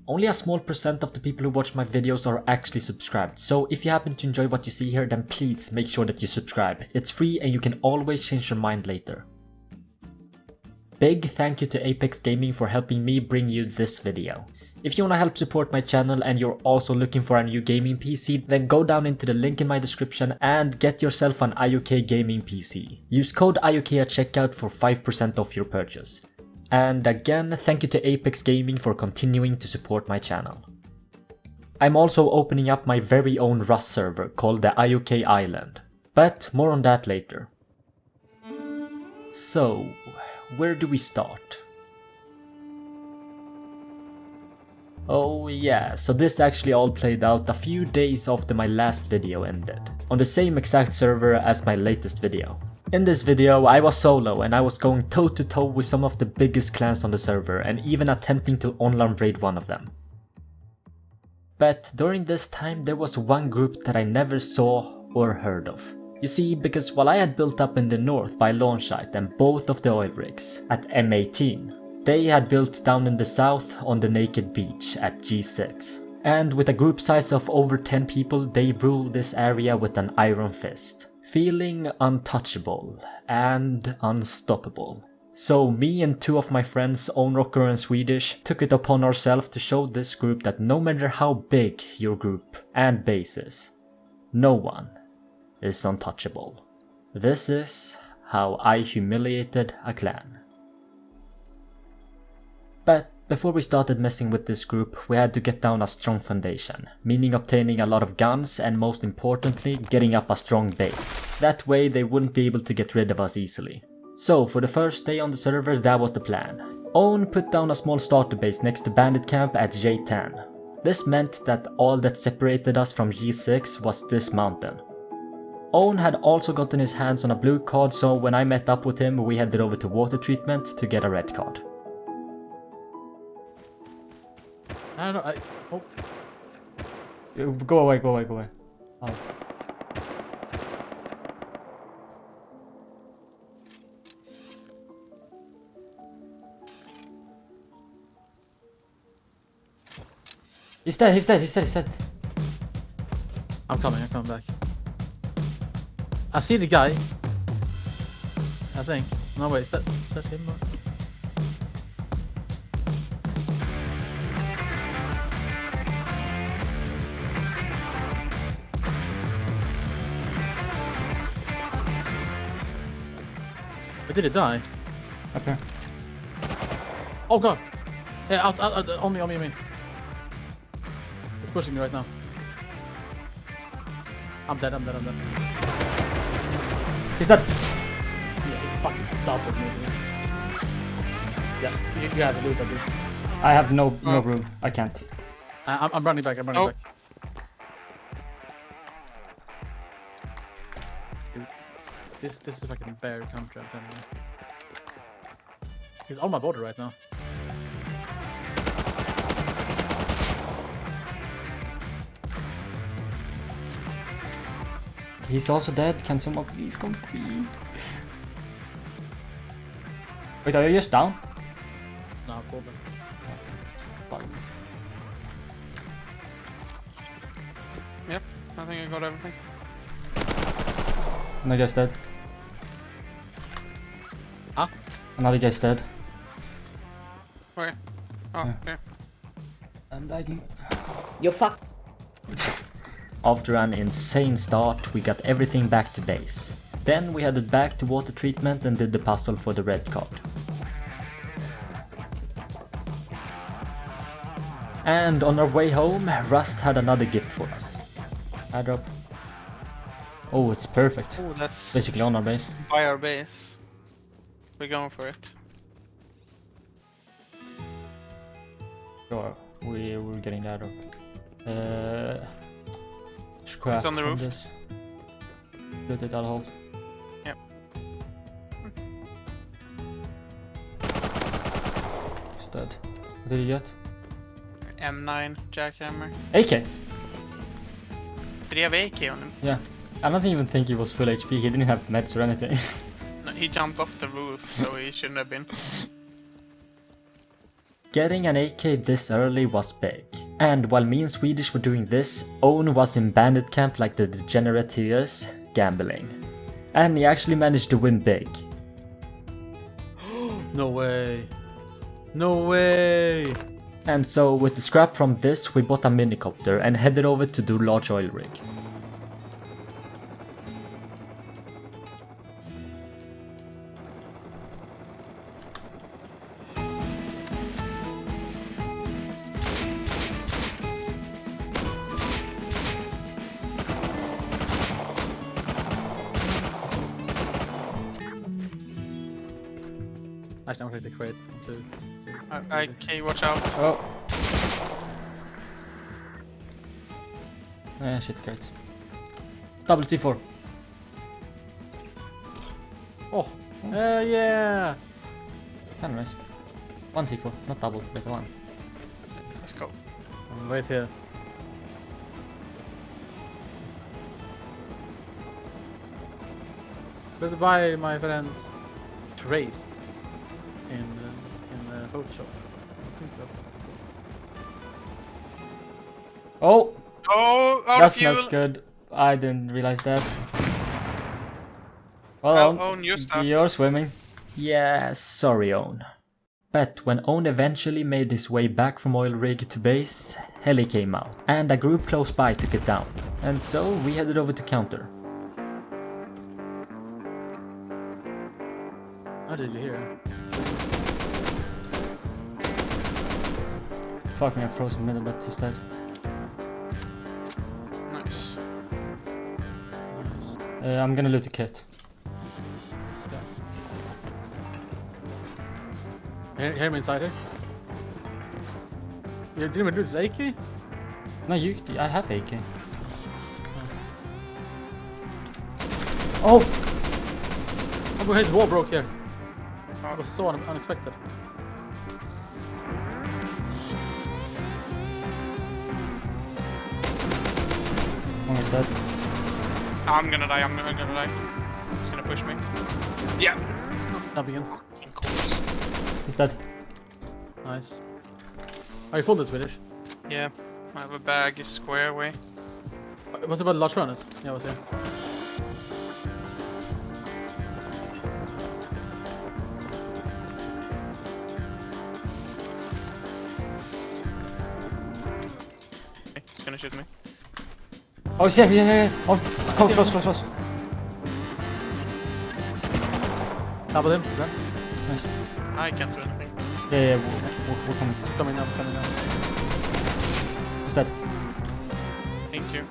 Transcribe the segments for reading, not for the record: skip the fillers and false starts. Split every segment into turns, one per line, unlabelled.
only a small percent of the people who watch my videos are actually subscribed, so if you happen to enjoy what you see here, then please make sure that you subscribe. It's free and you can always change your mind later. Big thank you to Apex Gaming for helping me bring you this video. If you wanna help support my channel and you're also looking for a new gaming PC, then go down into the link in my description and get yourself an IOK gaming PC. Use code IOK at checkout for 5% off your purchase. And again, thank you to Apex Gaming for continuing to support my channel. I'm also opening up my very own Rust server called the IOK Island, but more on that later. So, where do we start? Oh yeah, so this actually all played out a few days after my last video ended, on the same exact server as my latest video. In this video I was solo and I was going toe to toe with some of the biggest clans on the server and even attempting to online raid one of them. But during this time there was one group that I never saw or heard of. You see, because while I had built up in the north by launch site and both of the oil rigs at M18, they had built down in the south on the naked beach at G6. And with a group size of over 10 people, they ruled this area with an iron fist, feeling untouchable and unstoppable. So me and two of my friends, Onrocker and Swedish, took it upon ourselves to show this group that no matter how big your group and base is, no one is untouchable. This is how I humiliated a clan. But before we started messing with this group, we had to get down a strong foundation, meaning obtaining a lot of guns and most importantly, getting up a strong base. That way they wouldn't be able to get rid of us easily. So for the first day on the server, that was the plan. Owen put down a small starter base next to bandit camp at J10. This meant that all that separated us from G6 was this mountain. Owen had also gotten his hands on a blue card, so when I met up with him we headed over to water treatment to get a red card.
I don't know, oh.
Go away, go away, go away. Oh. He's dead, he's dead, he's dead, he's dead.
I'm coming back. I see the guy. I think. No wait, is that him? Where did it die?
Up here.
Oh god! Yeah, out, on me. It's pushing me right now. I'm dead.
He's dead!
Yeah, he fucking doubled me. Yeah, you have to do it, dude.
I have no room. I can't.
I'm running back, back. Dude, this is fucking bear country, I'm telling you. He's on my border right now.
He's also dead. Can someone please come free? Wait, are you just down?
No, I'm full back.
Yep, I think I got everything.
Another guy's dead.
Huh?
Another guy's dead.
Where? Oh,
Yeah.
yeah.
I'm dying.
You fuck.
After an insane start, we got everything back to base. Then we headed back to water treatment and did the puzzle for the red card. And on our way home, Rust had another gift for us. Airdrop. Oh, it's perfect.
Oh, that's
Basically on our base.
by our base. We're going for it.
Sure, we're getting the airdrop. Scrap
It's on the
from
roof.
This. Loot it, I'll hold.
Yep.
He's dead. What did you get?
M9 jackhammer.
AK!
Did he have AK on him?
Yeah. I don't even think he was full HP, he didn't have meds or anything.
No, he jumped off the roof, so he shouldn't have been.
getting an AK this early was big. And while me and Swedish were doing this, Owen was in bandit camp like the degenerate he is, gambling. And he actually managed to win big.
No way. No way.
And so with the scrap from this, we bought a minicopter and headed over to do large oil rig.
Actually, I'm going to crate too.
Okay, watch out.
Oh. Shit, great. Double C4.
Oh, yeah.
Kind of nice. One C4, not double, but one.
Let's go.
I'm right here. Goodbye, my friends. Traced in the Photoshop. I think so.
Oh!
Oh, out
That's
of fuel.
not good. I didn't realize that.
Oh,
Well,
Owen, you start.
you're swimming. Yeah, sorry, Owen. But when Owen eventually made his way back from oil rig to base, heli came out, and a group close by took it down. And so we headed over to counter.
How did you hear?
Fucking I froze in the middle, but he's dead.
Nice.
I'm gonna loot the kit.
Hear me inside here. You didn't even do this AK?
No, I have AK. Oh!
Oh, his wall broke here. It was so unexpected.
One is dead.
I'm gonna die, I'm gonna die. He's gonna push me. Yeah.
Jumping in.
Fucking course.
He's dead.
Nice. Are you full this Swedish?
Yeah. I have a bag square away.
Was it about the large runners? Yeah, I was here.
He's gonna shoot me.
Oh, he's here, yeah. Oh, close.
Double him, is that?
Nice.
I can't do anything.
Yeah, we're coming.
Coming now.
He's dead.
Thank you.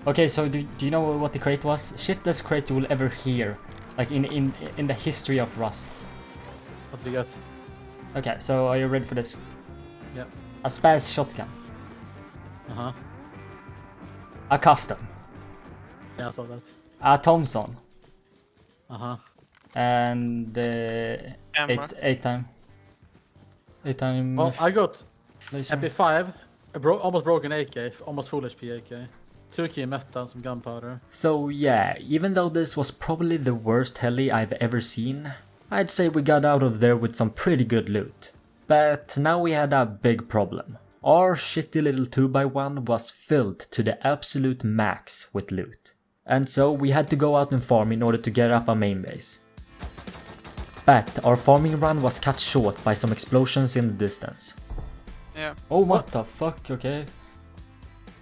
Okay, so do you know what the crate was? Shittest crate you will ever hear. Like in the history of Rust.
What do you got?
Okay, so are you ready for this?
Yeah.
A Spaz shotgun.
Uh-huh.
A custom.
Yeah, I saw that.
A Thompson.
Uh-huh.
And
Camera.
eight time.
Well, I got
laser.
MP5, almost broken AK, almost full HP AK. 2 key meta and some gunpowder.
So yeah, even though this was probably the worst heli I've ever seen, I'd say we got out of there with some pretty good loot. But now we had a big problem. Our shitty little 2x1 was filled to the absolute max with loot. And so we had to go out and farm in order to get up our main base. But our farming run was cut short by some explosions in the distance.
Yeah.
Oh, what the fuck, okay.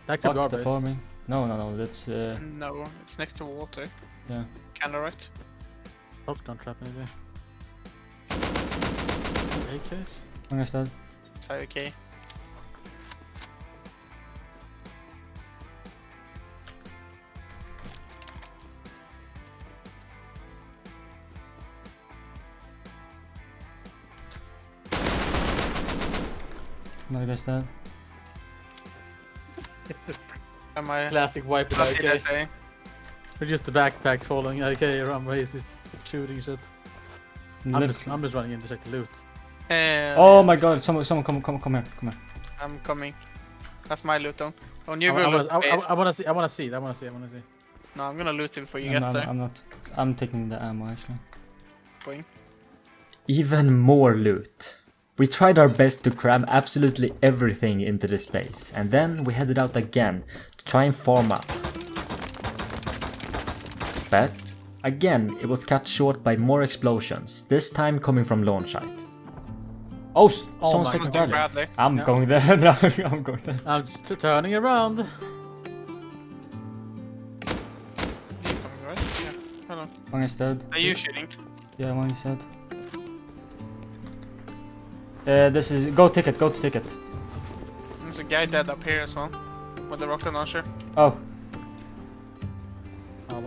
That could be our
Fuck the
base.
farming. No, that's
No, it's next to water.
yeah.
Kinda right.
Shotgun trap maybe. AKs?
Understood.
It's okay.
Another guy's dead.
It's just
Am I?
classic wipe it
What did I
AK.
say?
Or just the backpacks following AK around base, just shooting shit. I'm just running in to check the loot.
Oh my god, someone come here.
I'm coming. That's my loot though. Oh, you
I
will loot the base.
wanna see.
No, I'm gonna loot it before you
No,
get there.
I'm not. I'm taking the ammo actually.
Boing.
Even more loot. We tried our best to cram absolutely everything into this base, and then we headed out again to try and farm up. But again, it was cut short by more explosions, this time coming from launch site. Oh, someone's
my
taking
God.
Bradley.
Bradley.
I'm
Yeah.
going there. No, I'm going there.
I'm just turning around.
You coming, right? Yeah. Hello.
One is dead.
Are you shooting?
Yeah, one is dead. This is go ticket.
There's a guy dead up here as well. With the rocket launcher.
Oh,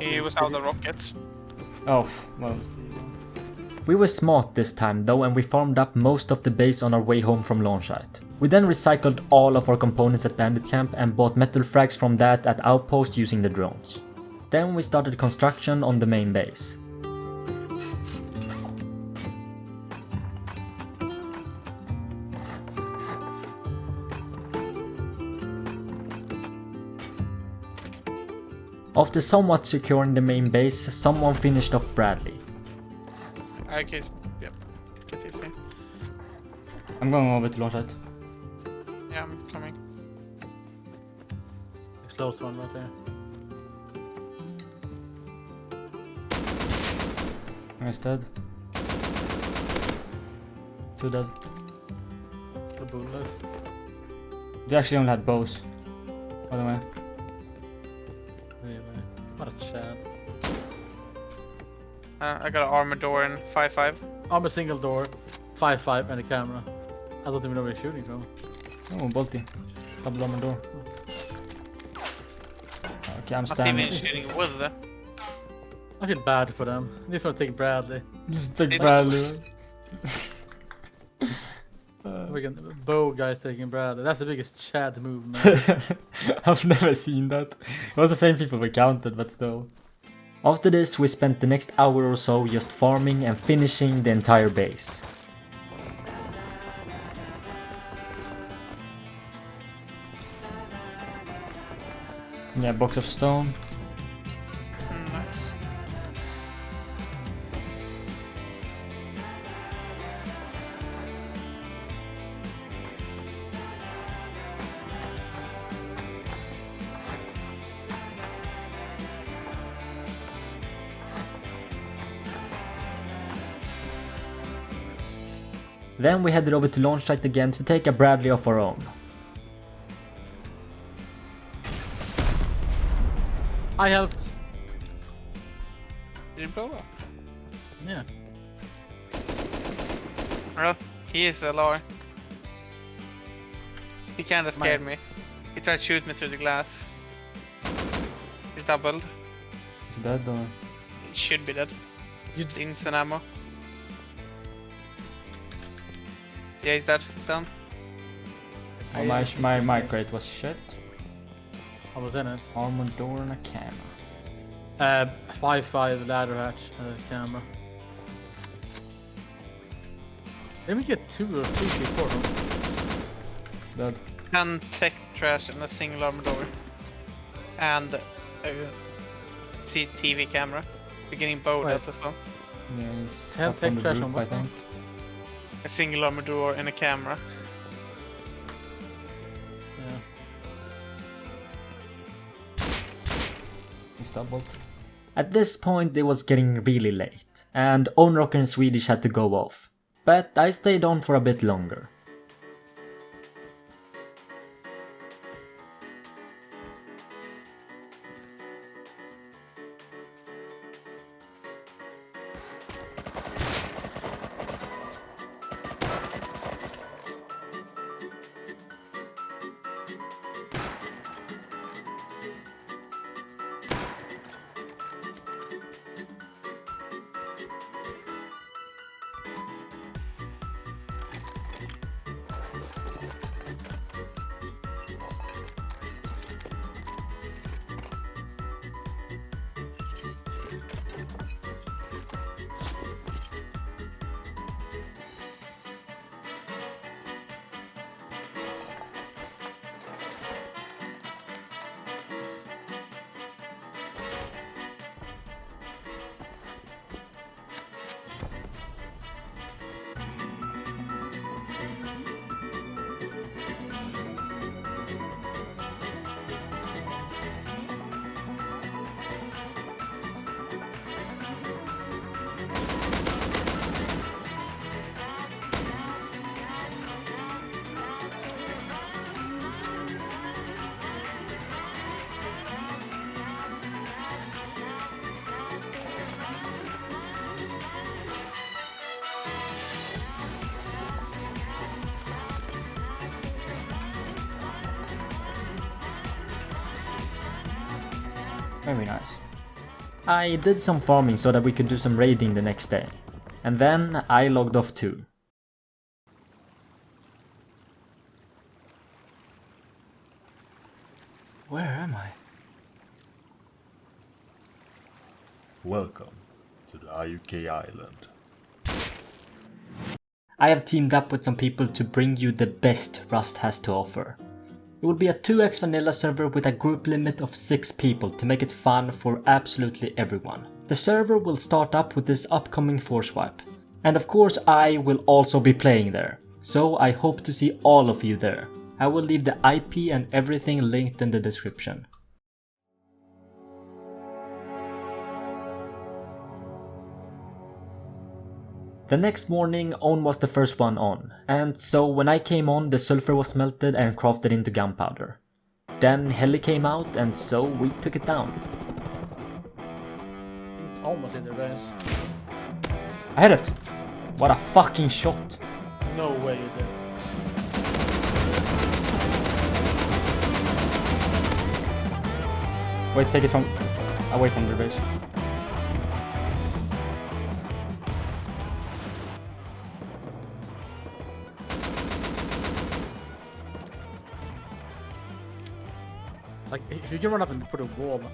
He was out of the rockets.
well. We were smart this time though, and we farmed up most of the base on our way home from launch site. We then recycled all of our components at bandit camp and bought metal frags from that at outpost using the drones. Then we started construction on the main base. After somewhat securing the main base, someone finished off Bradley.
Okay, yep. Get easy.
I'm going over to launch site.
Yeah, I'm coming.
Close one right there.
Nice dead. 2 dead.
The bullets.
They actually only had bows. By the way.
Really. What a chat.
I got an armor door in 5-5.
I'm a single door, 5-5 and a camera. I don't even know where you're shooting from.
Oh, bolty. Double armor door. Okay, I'm
My
standing.
teammate is shooting with the.
I feel bad for them. This one take Bradley.
Just take
It's-
Bradley.
Freaking bow guys taking Bradley. That's the biggest Chad move, man.
I've never seen that. It was the same people we counted, but still. After this, we spent the next hour or so just farming and finishing the entire base. Yeah, box of stone.
Nice.
Then we headed over to launch site again to take a Bradley of our own.
I helped.
Did you blow up?
Yeah.
Well, he is a lawyer. He kinda scared me. He tried to shoot me through the glass. He's doubled.
Is he dead or?
He should be dead.
You
It's instant ammo. Yeah, he's dead. He's down.
Oh, my crate was shit.
I was in it.
Armor door and a camera.
5-5 ladder hatch camera. Let me get 2 or 3 before them.
Dead.
10 tech trash and a single armor door. And a CCTV camera. We're getting bowed
Wait.
out as well.
Yeah, he's
Ten
up on the
tech trash
roof,
on
I
what
think.
A single armor door and a camera.
Yeah.
He's doubled. At this point it was getting really late, and Onrocker in Swedish had to go off. But I stayed on for a bit longer. Very nice. I did some farming so that we could do some raiding the next day. And then I logged off too. Where am I?
Welcome to the IUK island.
I have teamed up with some people to bring you the best Rust has to offer. It will be a 2x vanilla server with a group limit of 6 people to make it fun for absolutely everyone. The server will start up with this upcoming force wipe. And of course I will also be playing there. So I hope to see all of you there. I will leave the IP and everything linked in the description. The next morning, On was the first one on, and so when I came on, the sulfur was melted and crafted into gunpowder. Then heli came out, and so we took it down.
Almost in there, guys.
I hit it! What a fucking shot!
No way you did.
Wait, take it from away from the base.
Like, if you can run up and put a wall down.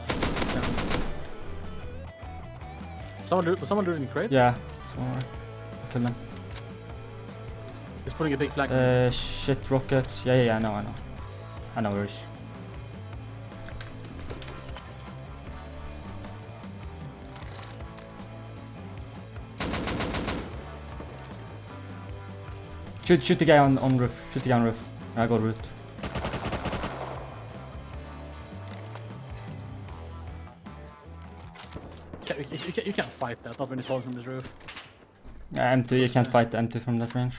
Was someone looting crates?
Yeah, sorry. Kill them.
He's putting a big flag.
Shit, rockets. Yeah, I know. I know where it is. Shoot the guy on roof. Shoot the guy on roof. I got root.
You can't fight that, not when it's falling from this roof.
M2, you can't fight the M2 from that range.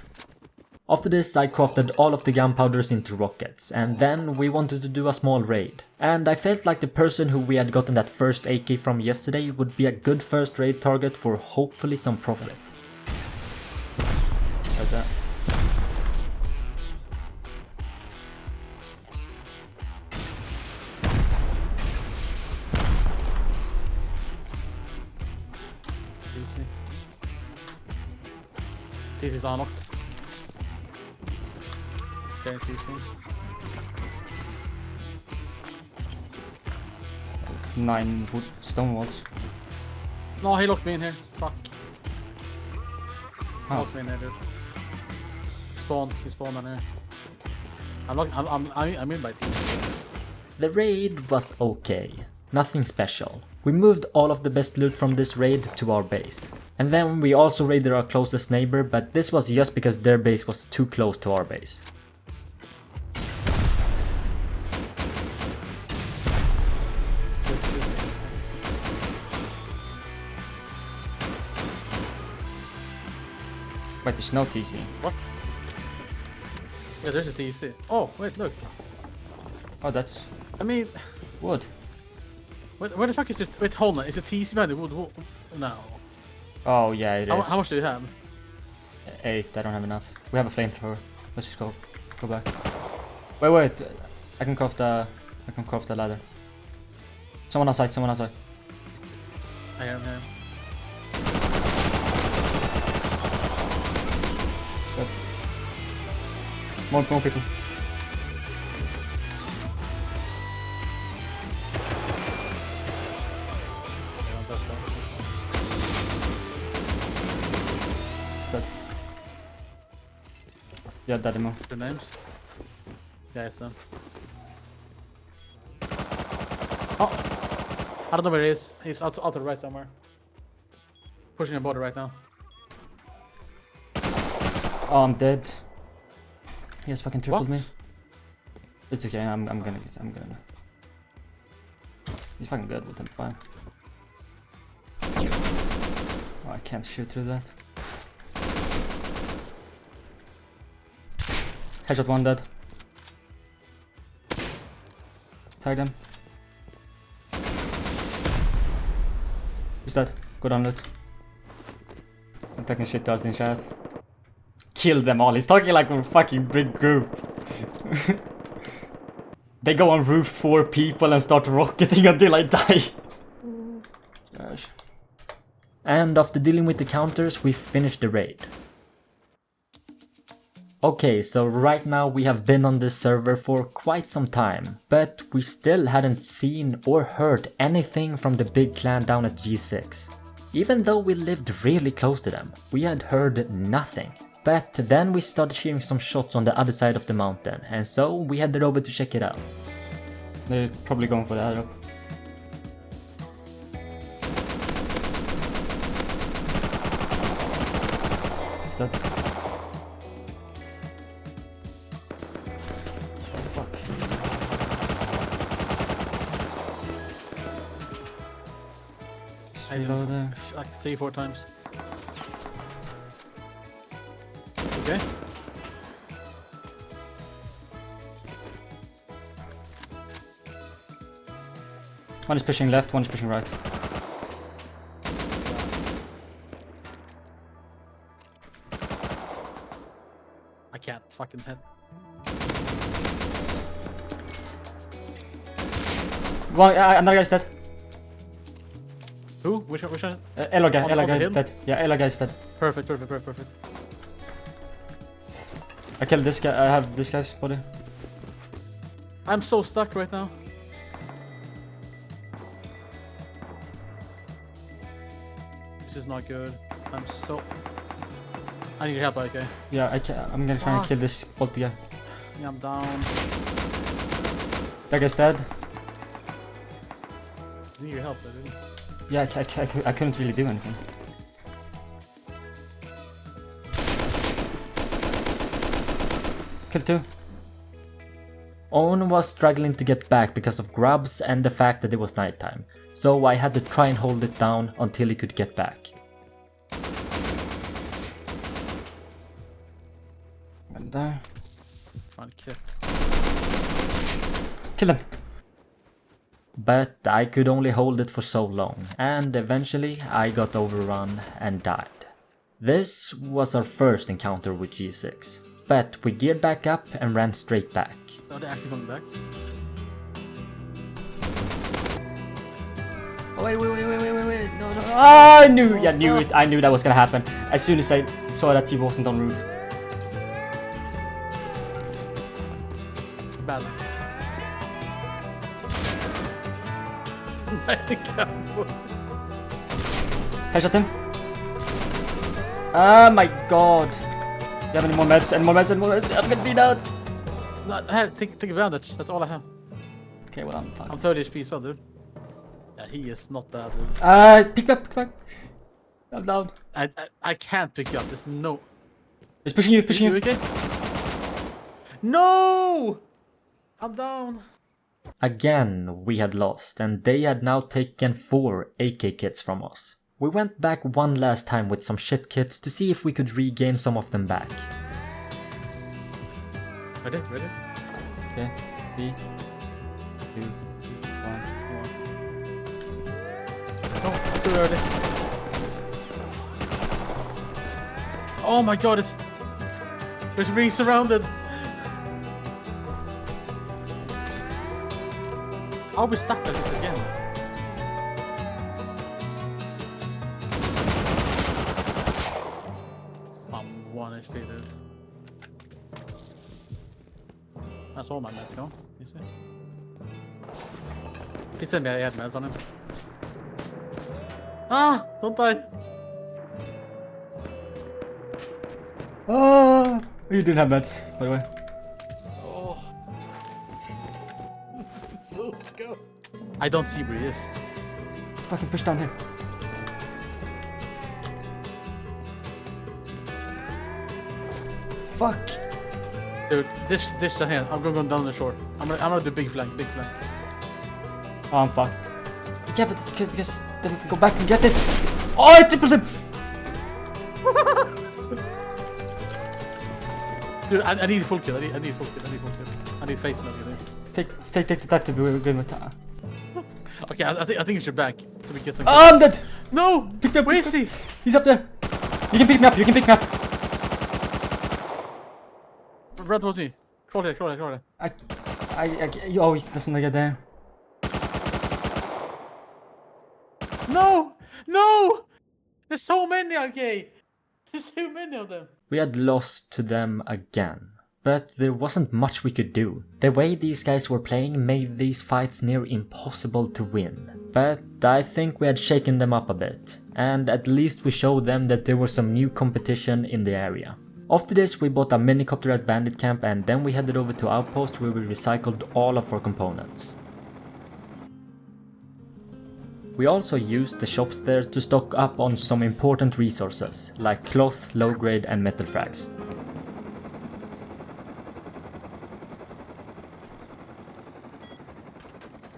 After this I crafted all of the gunpowders into rockets, and then we wanted to do a small raid. And I felt like the person who we had gotten that first AK from yesterday would be a good first raid target for hopefully some profit. Like that.
TC's unlocked. Okay, TC.
9 wood stone walls.
No, he locked me in here. Fuck.
Oh.
Locked me in here, dude. He spawned on here. I'm in by TC.
The raid was okay. Nothing special. We moved all of the best loot from this raid to our base. And then we also raided our closest neighbor, but this was just because their base was too close to our base. Wait, there's no TC.
What? Yeah, there's a TC. Oh, wait, look.
Oh, that's
I mean,
wood.
where the fuck is it? Wait, hold on. Is it TC by the wood? No.
Oh yeah, it is.
How much do you have?
8, I don't have enough. We have a flamethrower. Let's just go back. Wait, I can craft the ladder. Someone outside.
I hear him.
Good. More people. Yeah, that demo.
Your names? Yeah, it's them. Oh! I don't know where he is. He's out to the right somewhere. Pushing a border right now.
Oh, I'm dead. He has fucking tripled me.
What?
It's okay, I'm gonna. He's fucking good with him, fine. Oh, I can't shoot through that. Headshot 1 dead. Tag them. He's dead. Go down loot. I'm talking shit to us in chat. Kill them all. He's talking like a fucking big group. They go on roof 4 people and start rocketing until I die. And after dealing with the counters, we finished the raid. Okay, so right now we have been on this server for quite some time, but we still hadn't seen or heard anything from the big clan down at G6. Even though we lived really close to them, we had heard nothing. But then we started hearing some shots on the other side of the mountain, and so we headed over to check it out.
They're probably going for the airdrop. Is that? Fuck.
I
Reload there.
like 3-4 times. Okay.
One is pushing left, one is pushing right.
I can't fucking hit.
One, another guy's dead.
Who? Which one?
Elo guy,
On
Elo
the
guy
hill?
dead. Yeah, Elo guy's dead.
Perfect.
I killed this guy, I have this guy's body.
I'm so stuck right now. This is not good. I need your help, okay?
Yeah, I'm gonna try and
Fuck.
kill this bolt guy.
Yeah, I'm down.
That guy's dead.
I need your help, dude.
Yeah, I couldn't really do anything. Kill two.
Owen was struggling to get back because of grubs and the fact that it was nighttime, so I had to try and hold it down until he could get back.
And there.
Find a kit.
Kill him.
But I could only hold it for so long, and eventually I got overrun and died. This was our first encounter with G6, but we geared back up and ran straight back.
Are they actually coming back?
Oh, wait. No. Oh, I knew it. I knew that was gonna happen. As soon as I saw that he wasn't on roof.
Bad.
Headshot him. Oh my god. Do you have any more meds? Any more meds? I'm gonna bleed out.
No, take a bandage. That's all I have.
Okay, well, I'm fine.
I'm 30 HP as well, dude. Yeah, he is not bad, dude.
Pick me up. I'm down.
I can't pick you up. There's no.
He's pushing you.
You okay? No! I'm down.
Again, we had lost, and they had now taken 4 AK kits from us. We went back one last time with some shit kits to see if we could regain some of them back.
Ready?
Okay. 3, 2, 1.
No, too early. Oh my god, we're being surrounded. I'll be stuck like this again. I'm 1 HP, dude. That's all my meds go. You see? Please send me I had meds on him. Ah! Don't die!
Oh, you didn't have meds, by the way.
Oh. So scared. I don't see where he is.
Fucking push down here. Fuck.
Dude, this down here. I'm gonna go down the shore. I'm gonna do big flank.
Oh, I'm fucked. Yeah, but because then we can go back and get it. Oh, I tripled him.
Dude, I need a full kill. I need full kill. I need face mask.
Take that to be good with that.
Okay, I think you should back so we get some.
Oh, I'm dead.
No!
Pick me up.
Where is he?
He's up there. You can pick me up.
Run towards me. Crawl here.
Oh, he's doesn't get there.
No! There's so many, okay. There's too many of them.
We had lost to them again. But there wasn't much we could do. The way these guys were playing made these fights near impossible to win. But I think we had shaken them up a bit, and at least we showed them that there was some new competition in the area. After this we bought a minicopter at Bandit Camp, and then we headed over to Outpost where we recycled all of our components. We also used the shops there to stock up on some important resources, like cloth, low grade and metal frags.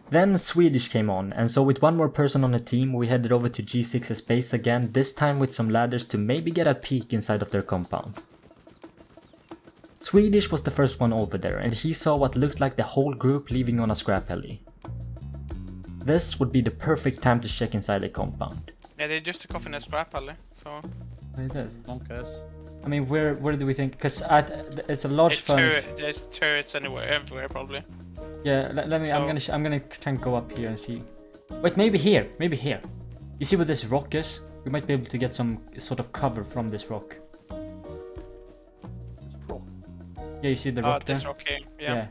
Then Swedish came on, and so with one more person on the team we headed over to G6's base again, this time with some ladders to maybe get a peek inside of their compound. Swedish was the first one over there, and he saw what looked like the whole group leaving on a scrap heli. This would be the perfect time to check inside the compound.
Yeah, they just took off in a scrap alley, so...
They did.
Don't guess.
I mean, where do we think? Because it's a large furnace.
There's turrets everywhere probably.
Yeah, let me.
So-
I'm gonna try and go up here and see. Wait, maybe here. Maybe here. You see where this rock is? We might be able to get some sort of cover from this rock.
It's pro.
Yeah, you see the rock there?
This rock here, yeah.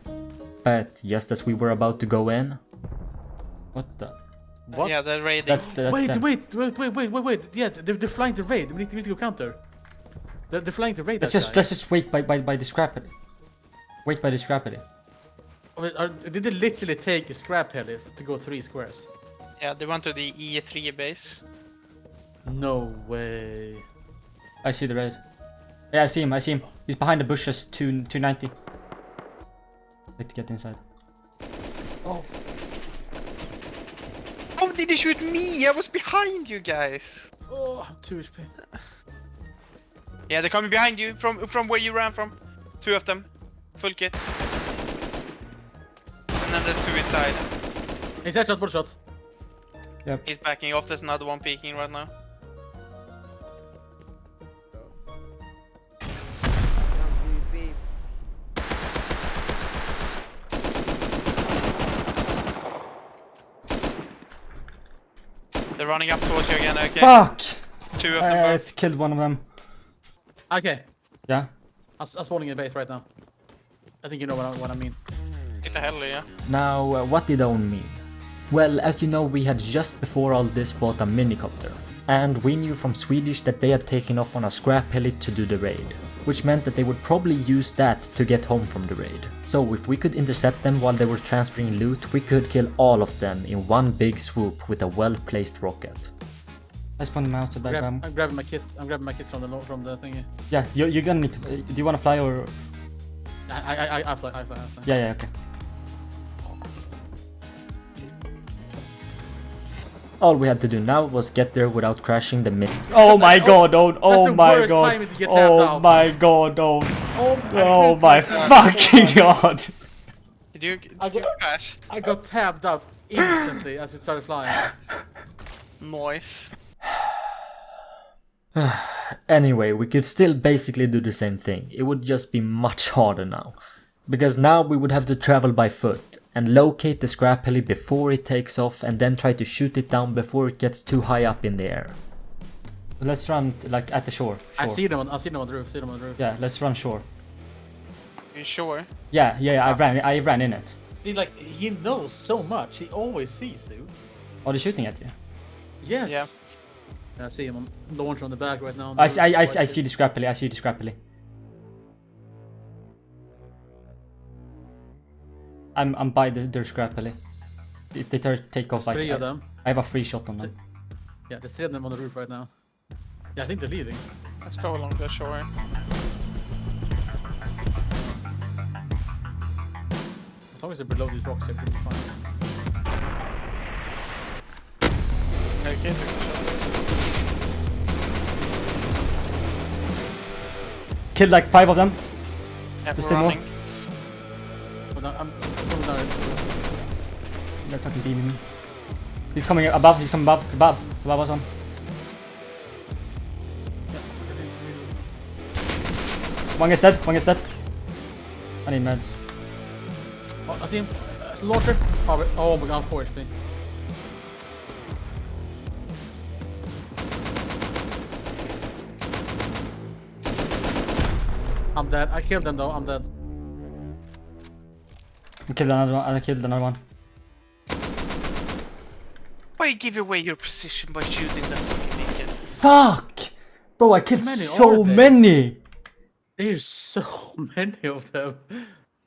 But just as we were about to go in, what the?
What?
Yeah, they're raiding.
That's them.
Wait. Yeah, they're flying the raid. We need to go counter. They're flying the raid.
Let's just wait by the scrap heli. Wait by the scrap heli.
Did they literally take a scrap heli to go 3 squares?
Yeah, they went to the E3 base.
No way.
I see the raid. Yeah, I see him. He's behind the bushes, 290. Wait to get inside.
Oh, did they shoot me? I was behind you guys.
Oh, 2 HP.
Yeah, they're coming behind you from where you ran from. 2 of them. Full kits. And then there's 2 inside.
He's headshot, body shot.
Yep.
He's backing off. There's another one peeking right now. They're running up towards you again, okay?
Fuck!
2 of them.
I killed one of them.
Okay.
Yeah.
I'm spawning in base right now. I think you know what I mean.
Get the hell, yeah.
Now, what did Owen mean? Well, as you know, we had just before all this bought a minicopter. And we knew from Swedish that they had taken off on a scrap heli to do the raid. Which meant that they would probably use that to get home from the raid. So if we could intercept them while they were transferring loot, we could kill all of them in one big swoop with a well-placed rocket. I spawned him out so bad.
I'm grabbing my kit. I'm grabbing my kit from the thingy.
Yeah, you're gonna need to. Do you wanna fly or?
I fly.
Yeah, okay. All we had to do now was get there without crashing the mid. Oh my god, oh my god. Oh my god, oh my fucking god.
Did you crash?
I got tabbed out instantly as we started flying.
Noise.
Anyway, we could still basically do the same thing. It would just be much harder now. Because now we would have to travel by foot and locate the scrap heli before it takes off and then try to shoot it down before it gets too high up in the air. Let's run like at the shore.
I see them on the roof.
Yeah, let's run shore.
You sure?
Yeah, I ran in it.
Dude, he knows so much. He always sees, dude.
Are they shooting at you?
Yes.
Yeah.
I see him launch on the back right now.
I see the scrap heli. I'm by their scrap heli. If they take off,
There's 3 of them.
I have a free shot on them.
Yeah, there's 3 of them on the roof right now. Yeah, I think they're leaving.
Let's go along the shore.
As long as they're below these rocks, they're pretty fine.
Okay, took the shot.
Killed like 5 of them.
Yeah,
There's
we're
still more.
running.
But I'm coming down.
They're fucking beaming me. He's coming above us on. One is dead. I need meds.
Oh, I see him. It's a launcher. Oh my god, 4 HP. I'm dead. I killed them though. I'm dead.
I killed another one. I killed another one.
Why you give away your position by shooting that fucking naked?
Fuck! Bro, I killed
How many
so
are there?
many!
There's so many of them.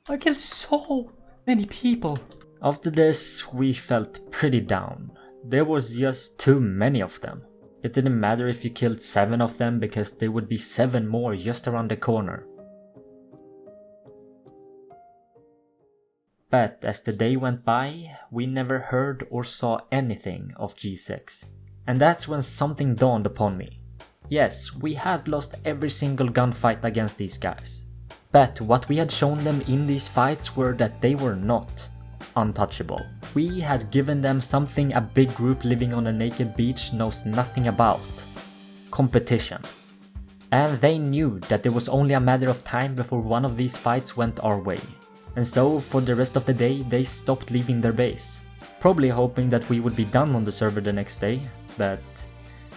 I killed so many people.
After this, we felt pretty down. There was just too many of them. It didn't matter if you killed 7 of them because there would be 7 more just around the corner. But as the day went by, we never heard or saw anything of G6. And that's when something dawned upon me. Yes, we had lost every single gunfight against these guys. But what we had shown them in these fights were that they were not untouchable. We had given them something a big group living on a naked beach knows nothing about. Competition. And they knew that it was only a matter of time before one of these fights went our way. And so for the rest of the day they stopped leaving their base. Probably hoping that we would be done on the server the next day, but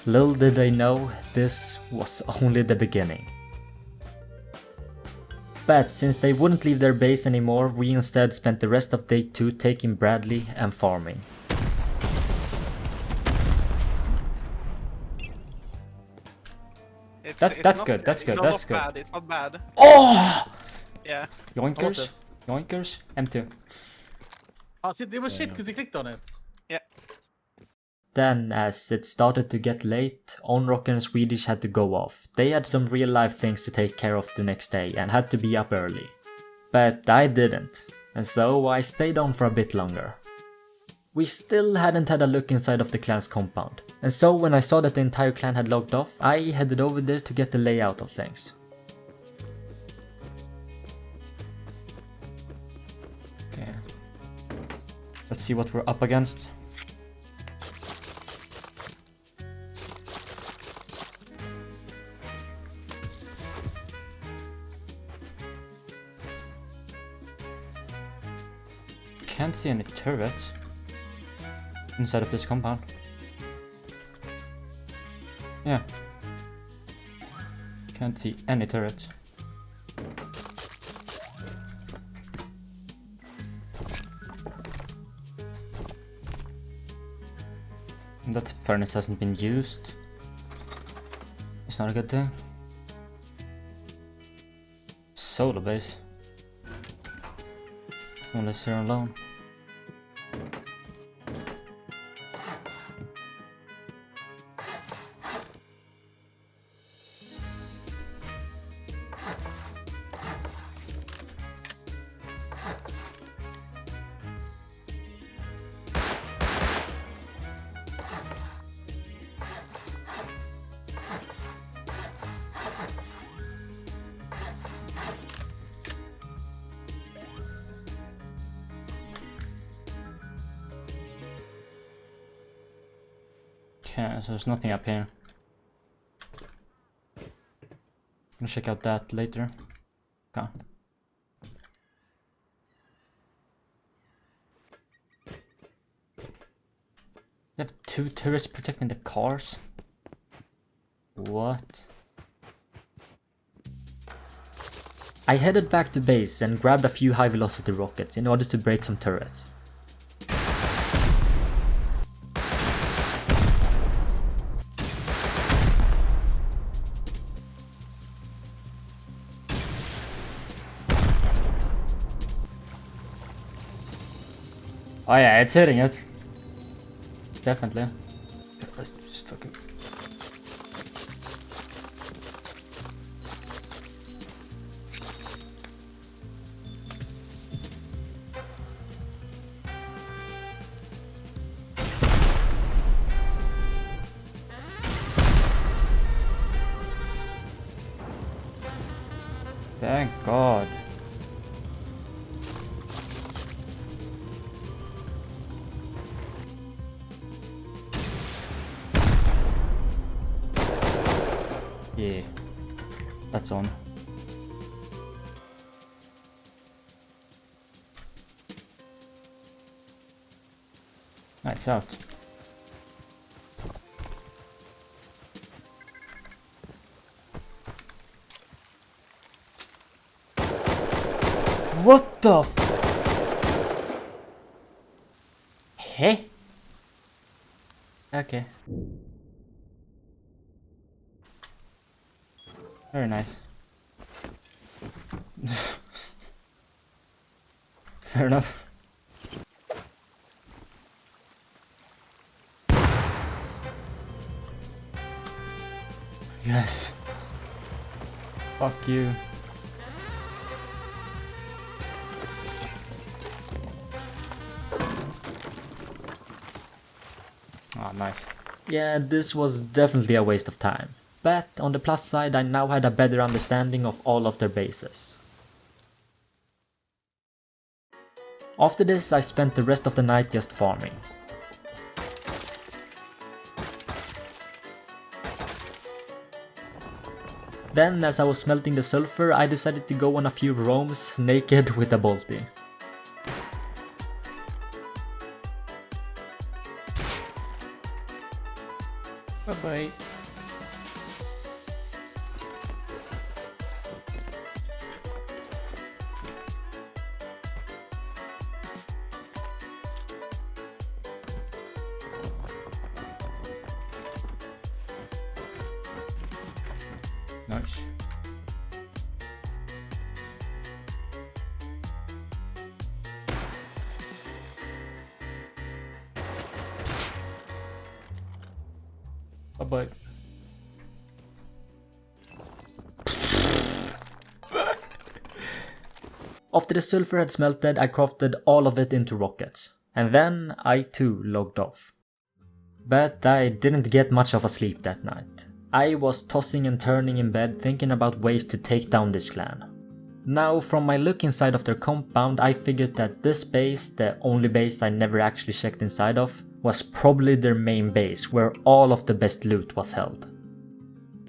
little did they know this was only the beginning. But since they wouldn't leave their base anymore, we instead spent the rest of day 2 taking Bradley and farming.
That's good, that's good, that's good.
Bad. It's not bad.
Oh!
Yeah.
Yoinkers. Yoinkers. M2.
Oh, see, it was shit because you clicked on it.
Yeah.
Then, as it started to get late, Onrock and Swedish had to go off. They had some real life things to take care of the next day and had to be up early. But I didn't, and so I stayed on for a bit longer. We still hadn't had a look inside of the clan's compound, and so when I saw that the entire clan had logged off, I headed over there to get the layout of things.
Okay. Let's see what we're up against. Can't see any turrets inside of this compound. Yeah. Can't see any turrets. And that furnace hasn't been used. It's not a good thing. Solar base. Unless they're alone. Okay, so there's nothing up here. Gonna check out that later. Okay. They have 2 turrets protecting the cars? What?
I headed back to base and grabbed a few high velocity rockets in order to break some turrets.
Oh yeah, it's hitting it. Definitely. Let's just fucking... Thank God. Yeah, that's on. It's out. What the f... Hey? Okay. Very nice. Fair enough. Yes. Fuck you. Oh, nice. Yeah, this was definitely a waste of time. But on the plus side, I now had a better understanding of all of their bases. After this, I spent the rest of the night just farming. Then, as I was smelting the sulfur, I decided to go on a few roams naked with a bolty. Bye bye. Nice. Bye-bye. After the sulfur had smelted, I crafted all of it into rockets. And then I too logged off. But I didn't get much of a sleep that night. I was tossing and turning in bed thinking about ways to take down this clan. Now, from my look inside of their compound, I figured that this base, the only base I never actually checked inside of, was probably their main base where all of the best loot was held.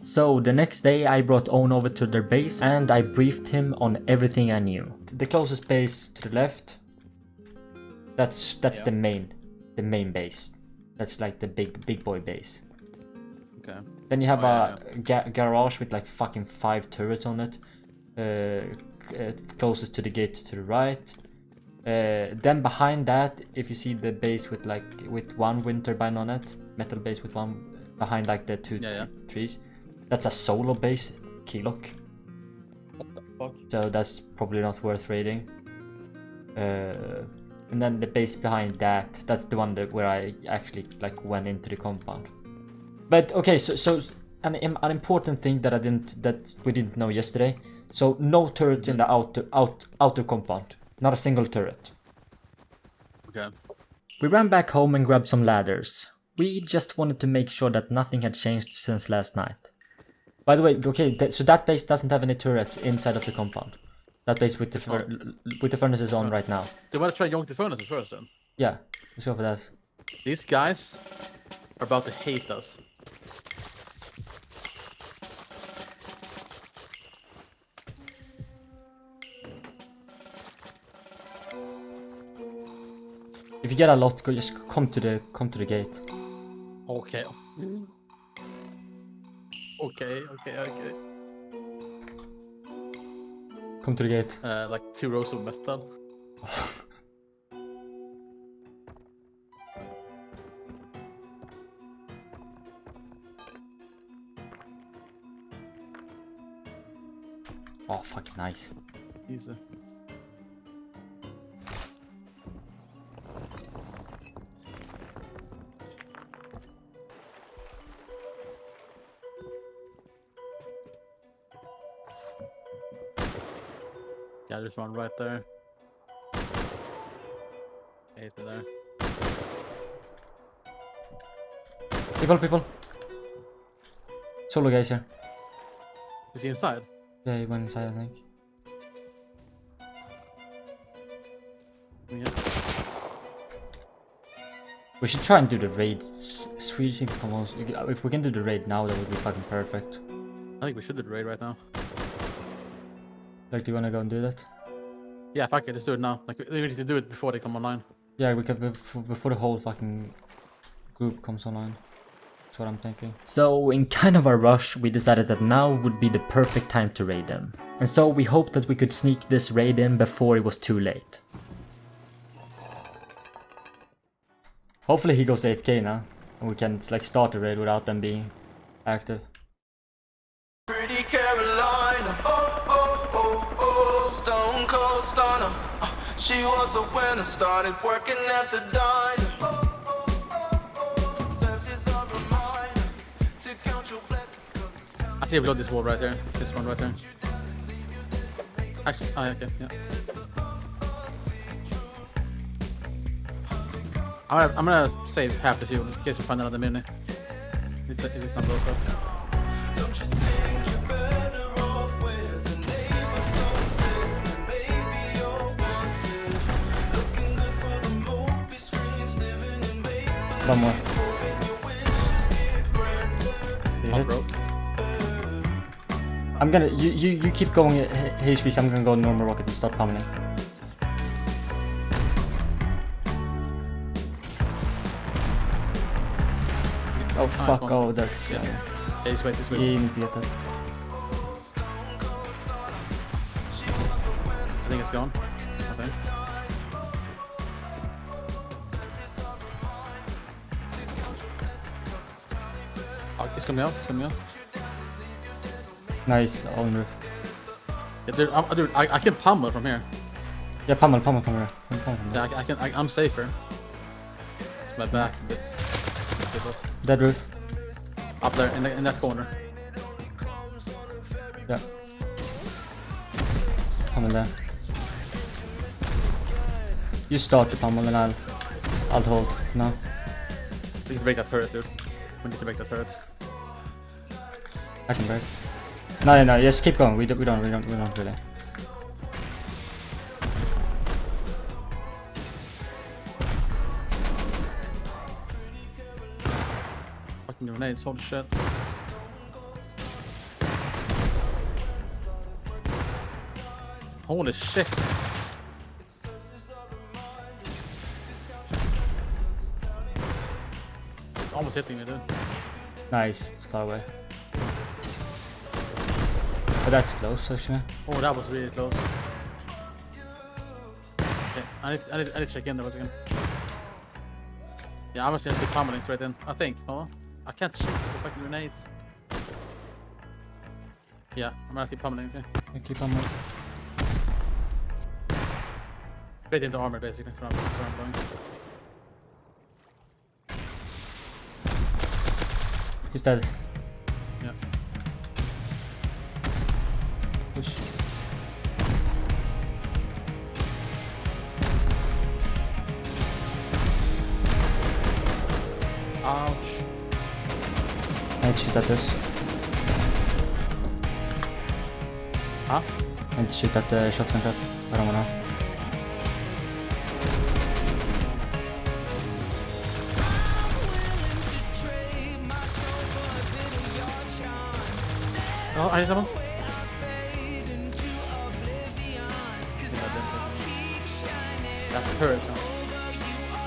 So the next day I brought Owen over to their base and I briefed him on everything I knew. The closest base to the left, that's the main base. That's like the big boy base.
Okay.
Then you have a garage with like fucking 5 turrets on it. Closest to the gate to the right. Then behind that, if you see the base with one wind turbine on it, metal base with one behind like the two trees, that's a solo base, Keylok.
What the fuck?
So that's probably not worth raiding. And then the base behind that's the one where I actually like went into the compound. But okay, so an important thing that we didn't know yesterday. So no turrets in the outer compound. Not a single turret.
Okay.
We ran back home and grabbed some ladders. We just wanted to make sure that nothing had changed since last night. By the way, okay, so that base doesn't have any turrets inside of the compound. That base with the furnaces on right now.
Do you want to try yoink the furnaces first then?
Yeah, let's go for that.
These guys are about to hate us.
If you get a lot, just come to the gate.
Okay. Okay.
Come to the gate.
Like 2 rows of metal.
Oh, fucking nice.
Easy. Yeah, there's one right there. 8 there.
People. Solo guys here.
Is he inside?
Yeah, he went inside, I think.
Yeah.
We should try and do the raid. Swedish things come on. If we can do the raid now, that would be fucking perfect.
I think we should do the raid right now.
Like, do you wanna go and do that?
Yeah, fuck it, let's do it now. Like, we need to do it before they come online.
Yeah, we can before the whole fucking group comes online. That's what I'm thinking. So in kind of a rush, we decided that now would be the perfect time to raid him. And so we hoped that we could sneak this raid in before it was too late. Hopefully he goes AFK now, and we can like start the raid without them being active.
Pretty Carolina, stone cold stunner. She was a winner, started working at the diner. Serves as a reminder to count your blessings, 'cause it's time.
I see below this wall right there. This one right there. Actually, okay, yeah. I'm gonna save half the fuel in case we find another mini. It's not close up.
Don't you think you're better off where the neighbors don't stay? Baby, you're wanted. Looking good for the movie screens, living in make-believe.
One more.
Hoping your wishes get granted.
I'm broke.
I'm gonna, you keep going HV, so I'm gonna go normal rocket and start pummeling. Oh fuck,
one.
oh that's...
Yeah.
Yeah,
Yeah, he's wait,
yeah, you need to get that.
I think it's gone. I think. Oh, it's coming out. It's coming out.
Nice, on roof.
Yeah, dude, I can pummel from here.
Yeah, pummel from here. Pummel from there.
Yeah, I'm safer. It's my back a bit.
Dead roof.
Up there in that corner.
Yeah. Pummel there. You start the pummel and I'll hold. No.
We need to break that turret, dude. We need to break that turret.
I can break. No, just keep going. We don't really.
Fucking grenades, holy shit. Holy shit. Almost hitting me, dude.
Nice, it's far away. But that's close actually.
Oh, that was really close. Okay, I need to check in there once again. Yeah, I'm just gonna keep pummeling straight in. I think. Oh, I can't shoot the fucking grenades. Yeah, I'm gonna keep pummeling. Okay.
Yeah, keep on moving.
Straight into armor, basically. That's where I'm going.
He's dead.
Yeah.
Push.
Ouch.
I need to shoot at this.
Huh?
I need to shoot at the shotgun trap. I don't wanna.
Oh, I hit someone. That turret.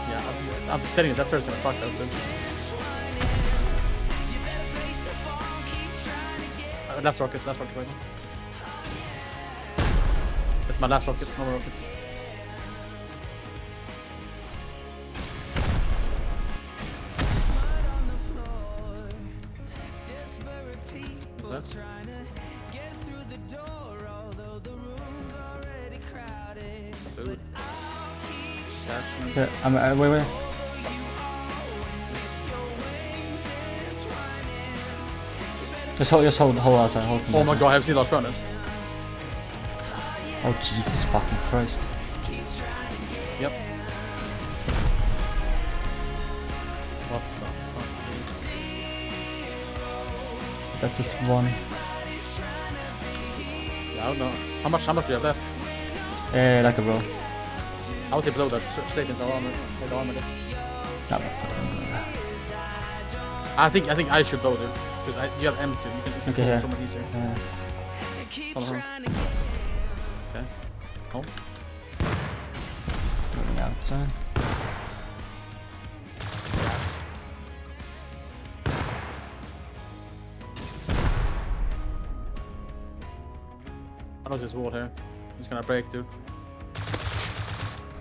Yeah, I'm telling you, that turret's gonna fuck us, dude. Last rocket right now. That's my last rocket, no more rockets. What's that? Dude. Attachment.
Yeah, wait. Just hold outside, hold.
Oh my god, I have seen large furnace.
Oh Jesus fucking Christ.
Yep. What the fuck, dude?
That's just one.
Yeah, I don't know. How much do you have left?
Like a row.
I would say below that, straight into armor. Where the armor is.
No, fucking.
I think I should blow, dude. Because you have M2, you can
Okay,
blow
yeah.
so much easier. Hold on. Okay. Oh.
Going outside.
I know there's a wall here. It's gonna break, dude.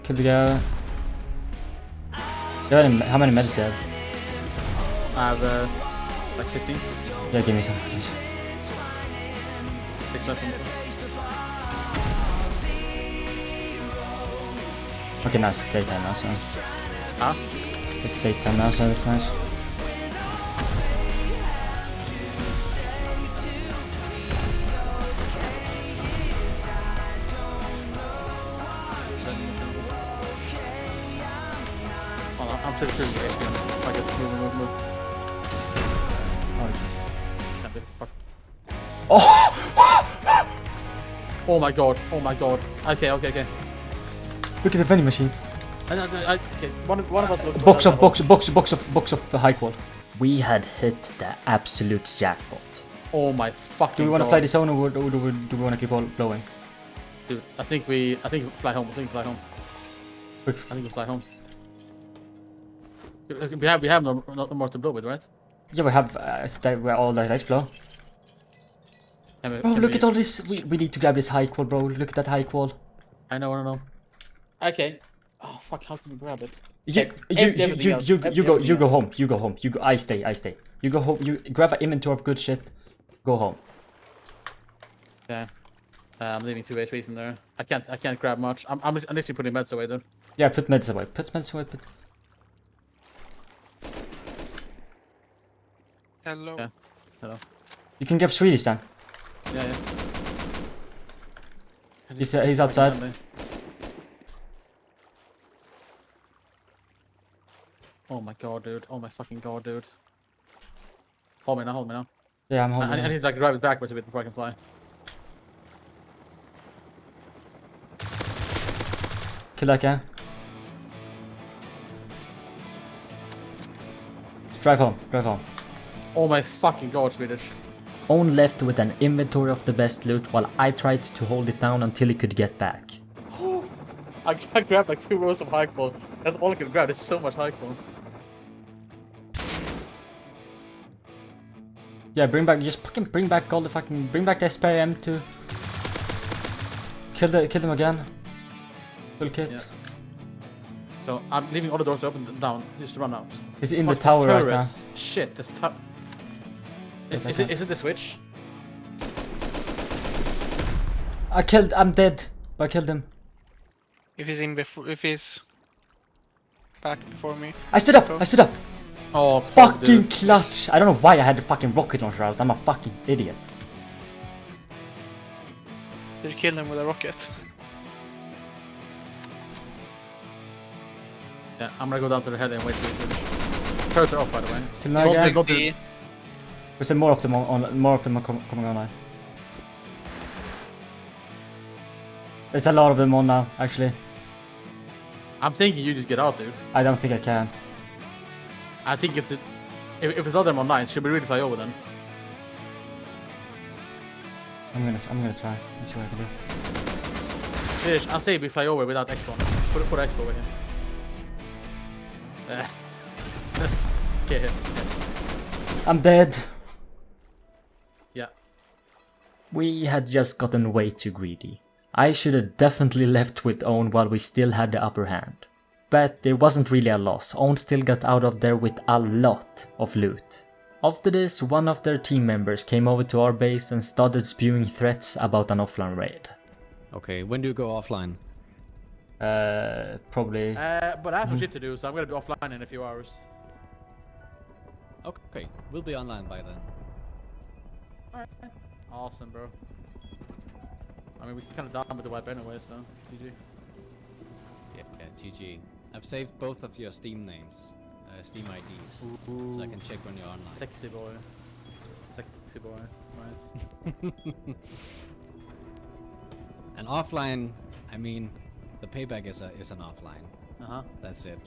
Kill the guy. How many meds do you have?
I have like 16.
Yeah, give me some. Give me some.
6 meds.
Okay, nice. It's daytime now, so.
Huh?
It's daytime now, so that's nice.
I'm pretty sure you guys can. If I get move.
Oh, Jesus.
Can't be fuck.
Oh!
Oh my god. Oh my god. Okay.
Look at the vending machines.
Okay. One of us look.
Box of high qual. We had hit the absolute jackpot.
Oh my fucking.
Do we want to
god.
fly the zone or do we want to keep all blowing?
Dude, I think we fly home.
Quick.
I think we fly home. We have no more to blow with, right?
Yeah, we have where all the lights blow. Bro, look at all this. We need to grab this high qual, bro. Look at that high qual.
I know. Okay. Oh fuck! How can we grab it?
You go home. I stay. You go home. You grab an inventory of good shit. Go home.
Yeah. I'm leaving 2 HPs in there. I can't grab much. I'm literally putting meds away, dude.
Yeah, put meds away.
Hello.
Yeah. Hello.
You can grab Swedish then.
Yeah.
He's outside.
Oh my god, dude. Oh my fucking god, dude. Hold me now.
Yeah, I'm holding.
I need to like drive it backwards a bit before I can fly.
Kill that guy. Drive home.
Oh my fucking god, Swedish.
Owen left with an inventory of the best loot while I tried to hold it down until he could get back.
I grabbed like 2 rows of high qual. That's all I could grab. There's so much high qual.
Yeah, bring back all the fucking, bring back the SPM to kill them again. Full kit.
Yeah. So I'm leaving all the doors open and down just to run out.
He's in the
Fuck,
tower
this
right now.
turret. Shit, this tower. Is it the switch?
I'm dead. I killed him.
If he's back before me.
I stood up.
Oh, fuck,
Fucking
dude.
clutch. I don't know why I had the fucking rocket launcher out. I'm a fucking idiot.
Did you kill him with a rocket?
Yeah, I'm gonna go down to the heli and wait for it. Turrets are off, by the way.
Kill another guy.
Don't do-
There's more of them are coming online. There's a lot of them on now, actually.
I'm thinking you just get out, dude.
I don't think I can.
I think if it's not them online, should we really fly over then?
I'm gonna try. Let's see what I can do.
Fish, I'll say we fly over without expo. Put expo over here. Yeah.
I'm dead.
Yeah.
We had just gotten way too greedy. I should have definitely left with Owen while we still had the upper hand. But there wasn't really a loss. Owen still got out of there with a lot of loot. After this, one of their team members came over to our base and started spewing threats about an offline raid.
Okay, when do you go offline?
Probably.
But I have some shit to do, so I'm gonna be offline in a few hours.
Okay, we'll be online by then.
Alright. Awesome, bro. I mean, we kind of done with the wipe anyway, so GG.
Yeah, GG. I've saved both of your Steam names, Steam IDs, so I can check when you're online.
Sexy boy. Sexy boy. Nice.
And offline, I mean, the payback is an offline.
Uh-huh.
That's it.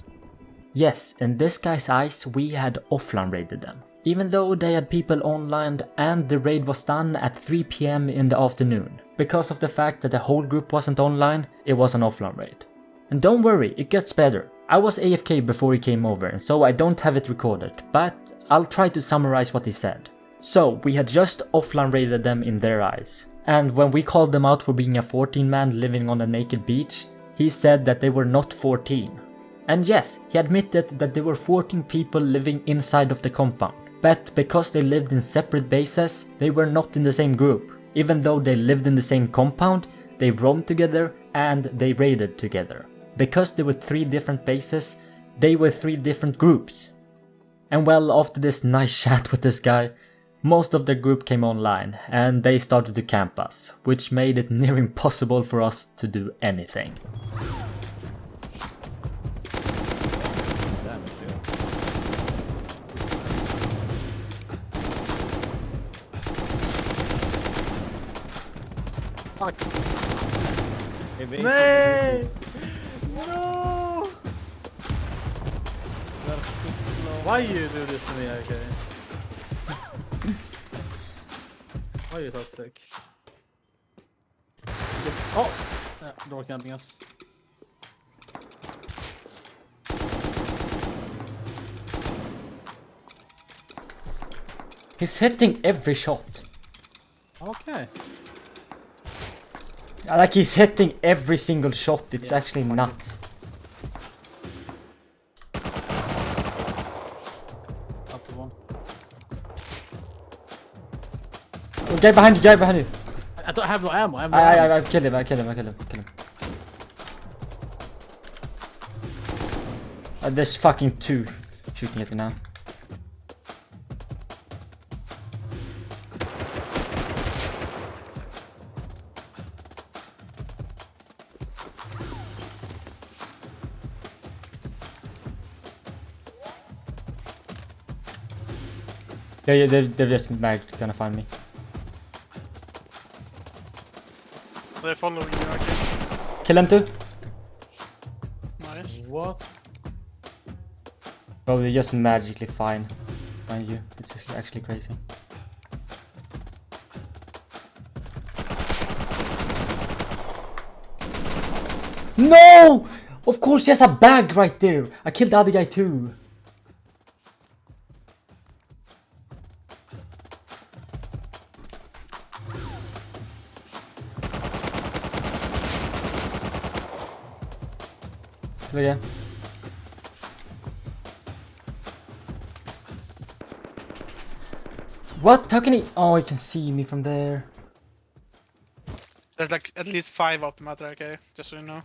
Yes, in this guy's eyes, we had offline raided them. Even though they had people online and the raid was done at 3 PM in the afternoon. Because of the fact that the whole group wasn't online, it was an offline raid. And don't worry, it gets better. I was AFK before he came over, and so I don't have it recorded, but I'll try to summarize what he said. So, we had just offline raided them in their eyes. And when we called them out for being a 14-man living on a naked beach, he said that they were not 14. And yes, he admitted that there were 14 people living inside of the compound. But because they lived in separate bases, they were not in the same group. Even though they lived in the same compound, they roamed together and they raided together. Because there were 3 different bases, they were 3 different groups. And well, after this nice chat with this guy, most of the group came online and they started to camp us, which made it near impossible for us to do anything.
Damn it, dude.
Fuck.
Evasive.
Nej! No! Why you do this to me, okay? Why are you toxic? Oh! Door camping us.
He's hitting every shot.
Okay.
Like he's hitting every single shot, it's
Yeah,
actually nuts.
Up to one.
Oh, guy behind you, guy behind you.
I don't have no ammo. I have no ammo.
I kill him, I kill him, I kill him, kill him. There's fucking 2 shooting at me now. Yeah, they're just gonna find me.
They're following you, okay.
Kill him too.
Nice.
What?
Bro, they're just magically fine. Mind you, it's actually crazy. No! Of course, he has a bag right there. I killed the other guy too. Look again. What? How can he? Oh, he can see me from there.
There's like at least 5 of them out there, okay? Just so you know.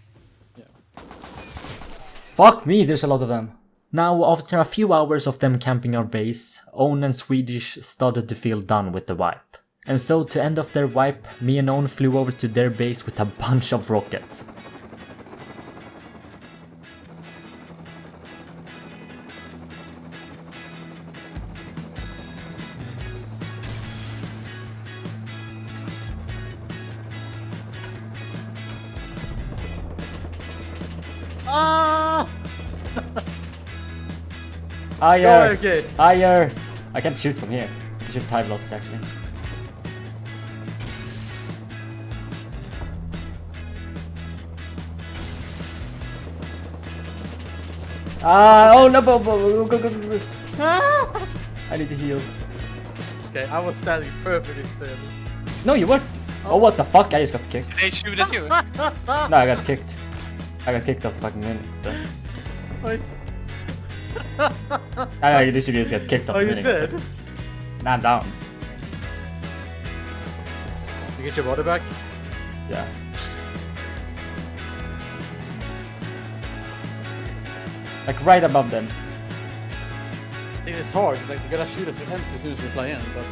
Fuck me, there's a lot of them. Now, after a few hours of them camping our base, Owen and Swedish started to feel done with the wipe. And so, to end off their wipe, me and Owen flew over to their base with a bunch of rockets.
Ah!
Higher!
Okay.
Higher! I can't shoot from here. I can shoot high velocity actually. Oh no, go.
Ah!
I need to heal.
Okay, I was standing perfectly still.
No, you weren't. Oh, what the fuck? I just got kicked.
Did they shoot at you?
No, I got kicked. I got kicked off the fucking mini.
Wait.
I literally just got kicked off
Oh,
the
you
mini.
did?
Now I'm down.
You get your body back?
Yeah. Like right above them.
I think it's hard because like you gotta shoot us with empty as soon as we fly in, but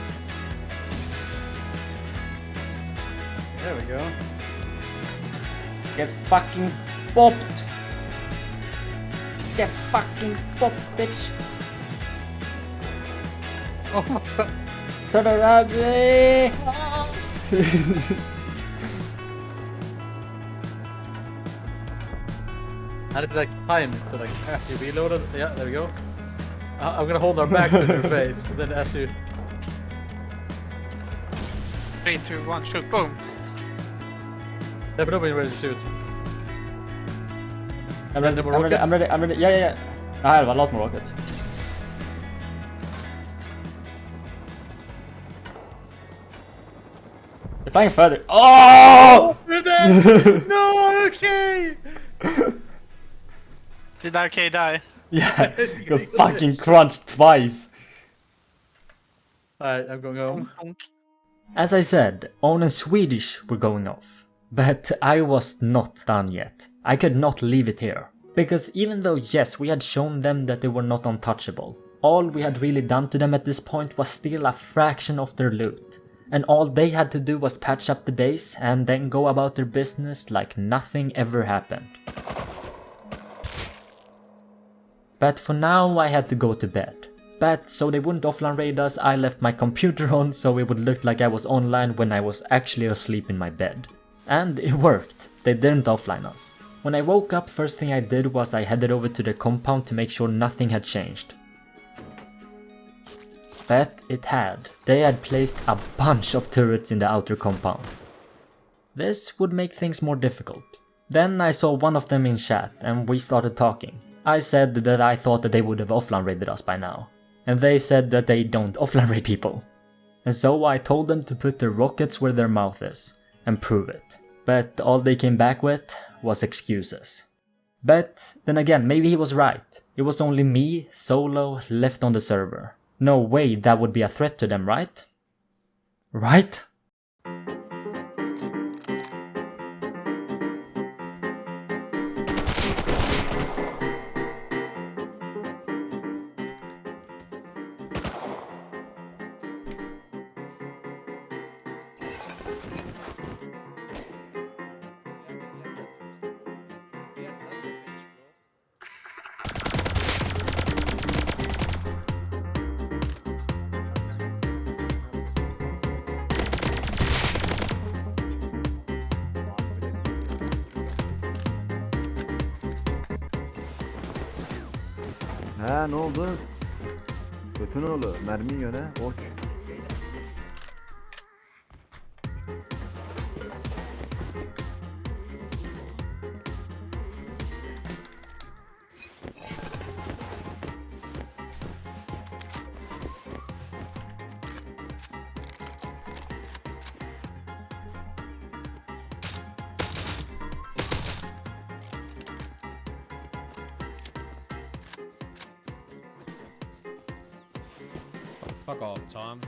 there we go.
Get fucking popped. Get fucking popped, bitch.
Oh my god.
Turn around.
I had to like time it so like after you reloaded, yeah, there we go. I'm gonna hold our back to their face, and then as you
3, 2, 1, shoot, boom.
never know when you're ready to shoot.
I'm ready.
More
I'm ready.
rockets?
I'm ready. I'm ready. Yeah. I have a lot more rockets. Flying further. Oh!
You're dead! No, okay!
Did RK die?
Yeah, got fucking crunched twice.
Alright, I'm going home.
As I said, Owen and Swedish were going off. But I was not done yet. I could not leave it here. Because even though yes, we had shown them that they were not untouchable, all we had really done to them at this point was steal a fraction of their loot. And all they had to do was patch up the base and then go about their business like nothing ever happened. But for now I had to go to bed. But so they wouldn't offline raid us, I left my computer on so it would look like I was online when I was actually asleep in my bed. And it worked, they didn't offline us. When I woke up, first thing I did was I headed over to the compound to make sure nothing had changed. But it had. They had placed a bunch of turrets in the outer compound. This would make things more difficult. Then I saw one of them in chat and we started talking. I said that I thought that they would have offline raided us by now. And they said that they don't offline raid people. And so I told them to put their rockets where their mouth is and prove it. But all they came back with was excuses. But then again, maybe he was right. It was only me, solo, left on the server. No way that would be a threat to them, right? Right?
Ha ne oldu? Kötü ne oldu? Mermi yöne. Boş.
Fuck off, Tom.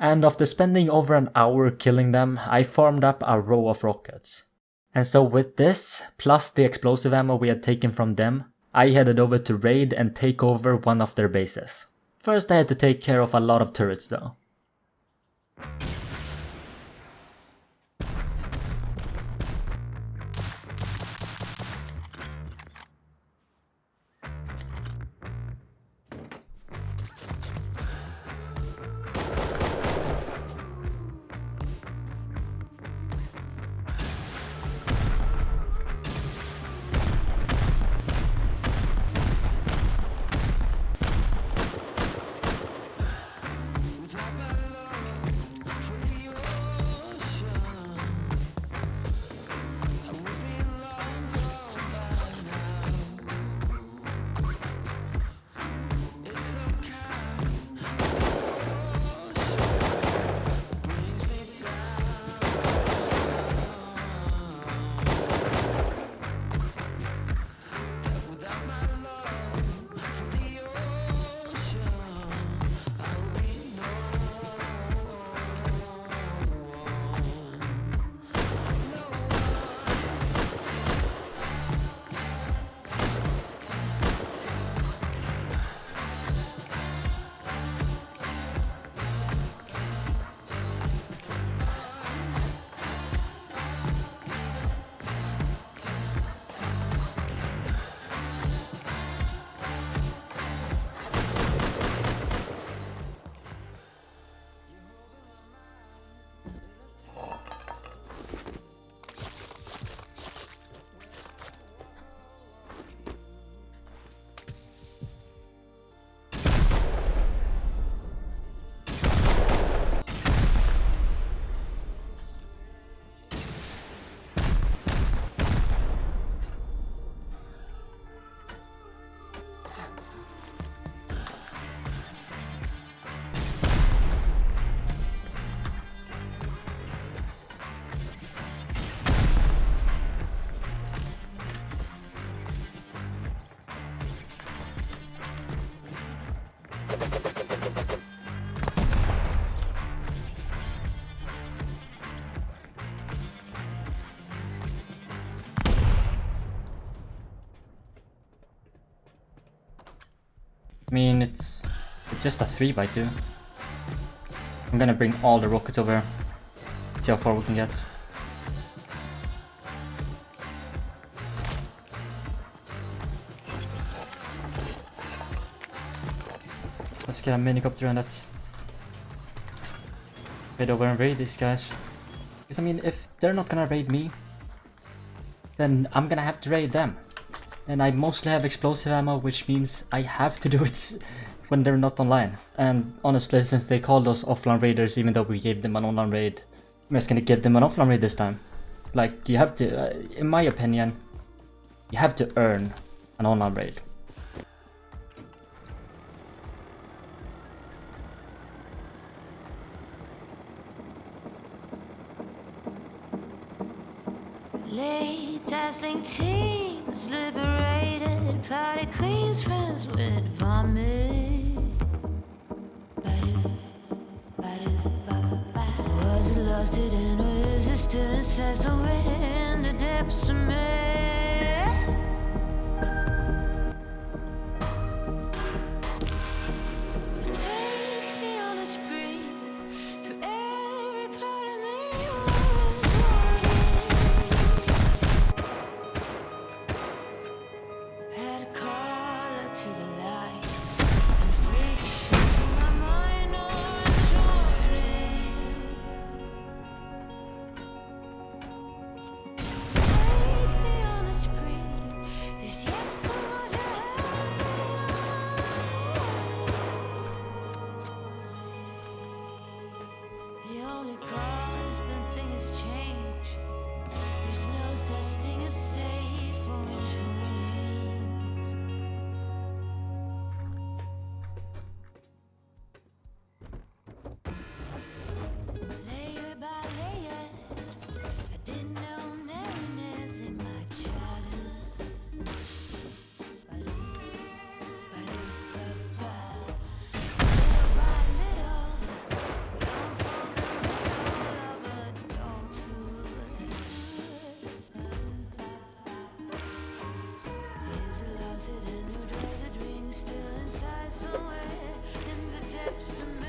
And after spending over an hour killing them, I farmed up a row of rockets. And so with this, plus the explosive ammo we had taken from them, I headed over to raid and take over one of their bases. First I had to take care of a lot of turrets though. I mean, it's just a 3x2. I'm gonna bring all the rockets over here. See how far we can get. Let's get a minicopter and let's head over and raid these guys. Because I mean, if they're not gonna raid me, then I'm gonna have to raid them. And I mostly have explosive ammo, which means I have to do it when they're not online. And honestly, since they called us offline raiders, even though we gave them an online raid, I'm just gonna give them an offline raid this time. Like, you have to, in my opinion, you have to earn an online raid.
Late dazzling teens, liberated, party queens, friends with vomit. Was it lost in resistance as somewhere in the depths of me? Take me on a spree through every part of me. Had a collar to the light and friction to my mind on joining. Take me on a spree. There's yet so much I The only constant thing is change. There's no such thing as safe or insurance. Layer by layer, I didn't know narrowness in my childhood. Little by little, we unfold the riddle of adulthood. Is it lost hidden or does it ring still inside somewhere in the depths of me?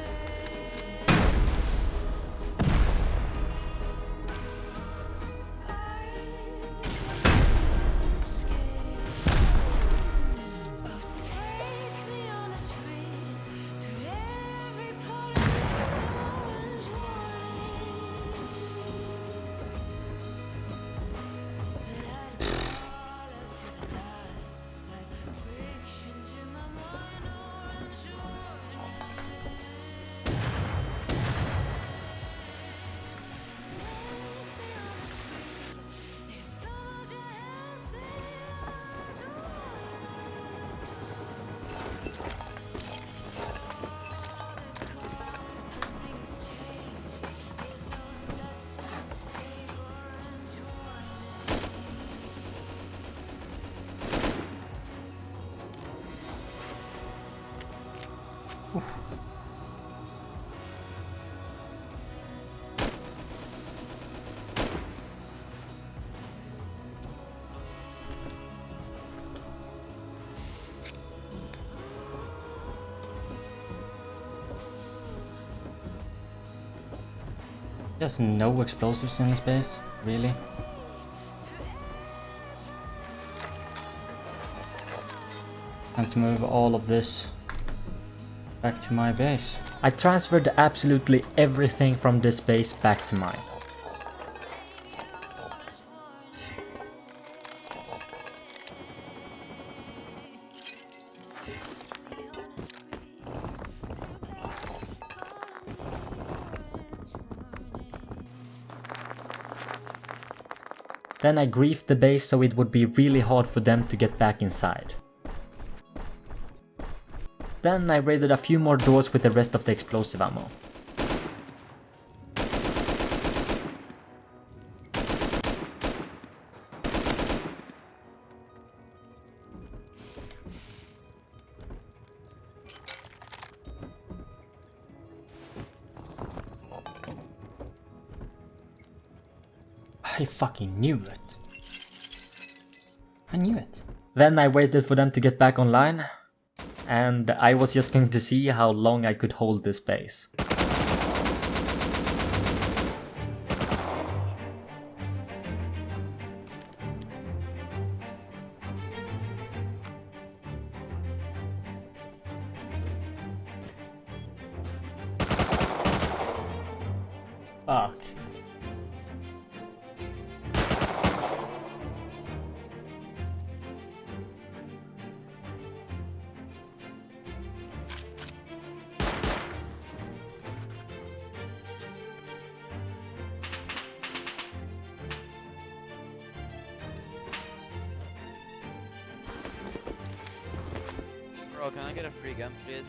There's no explosives in this base, really? Time to move all of this back to my base. I transferred absolutely everything from this base back to mine. Then I griefed the base so it would be really hard for them to get back inside. Then I raided a few more doors with the rest of the explosive ammo. I fucking knew it. I knew it. Then I waited for them to get back online, and I was just going to see how long I could hold this base. Fuck.
Bro, can I get a free gun, please?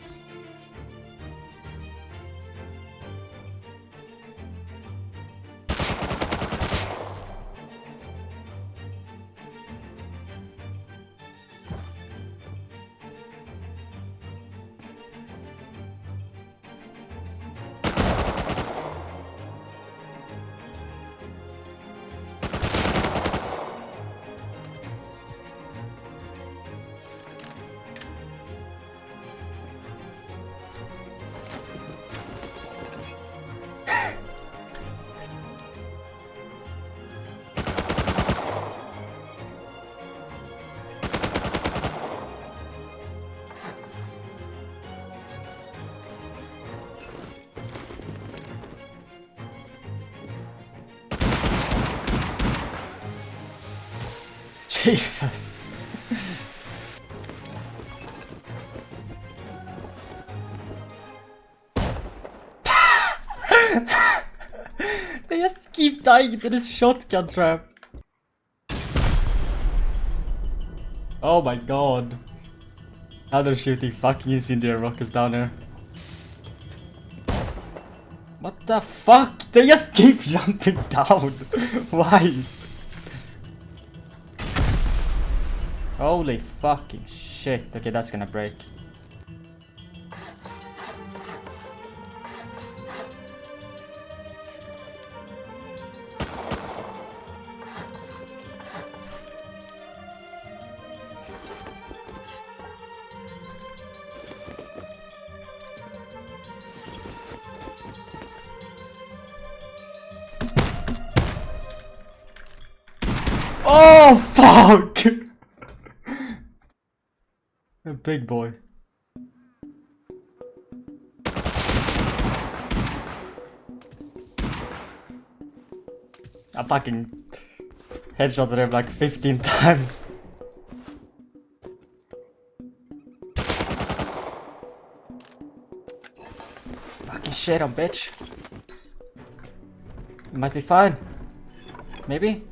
Jesus. They just keep dying to this shotgun trap. Oh my god. Now they're shooting fucking incendiary rockets down there. What the fuck? They just keep jumping down. Why? Holy fucking shit. Okay, that's gonna break. Oh fuck! A big boy. I fucking headshotted him like 15 times. Fucking shit on bitch. It might be fine. Maybe?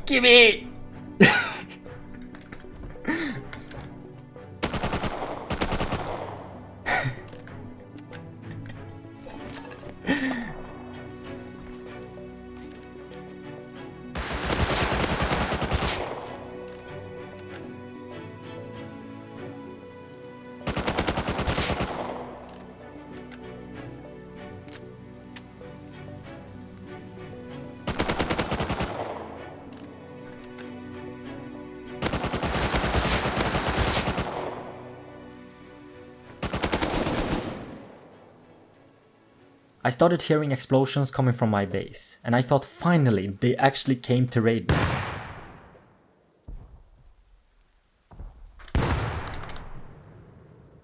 Gimme! I started hearing explosions coming from my base, and I thought finally they actually came to raid me.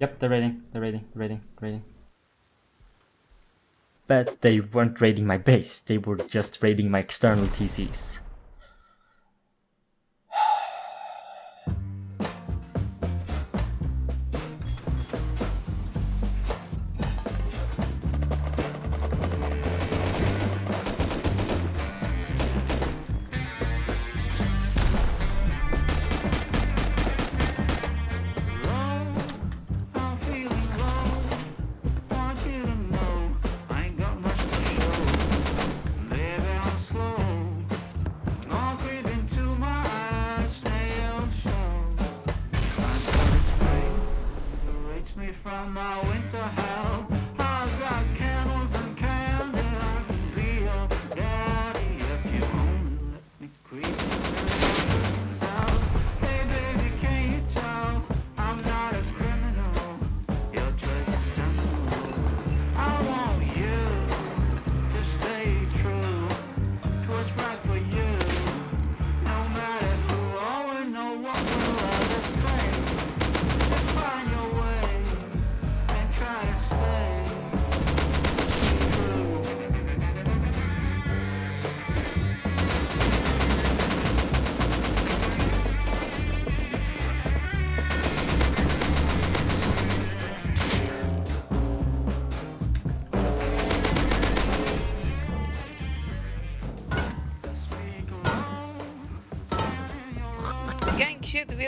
Yep, they're raiding. But they weren't raiding my base, they were just raiding my external TCs.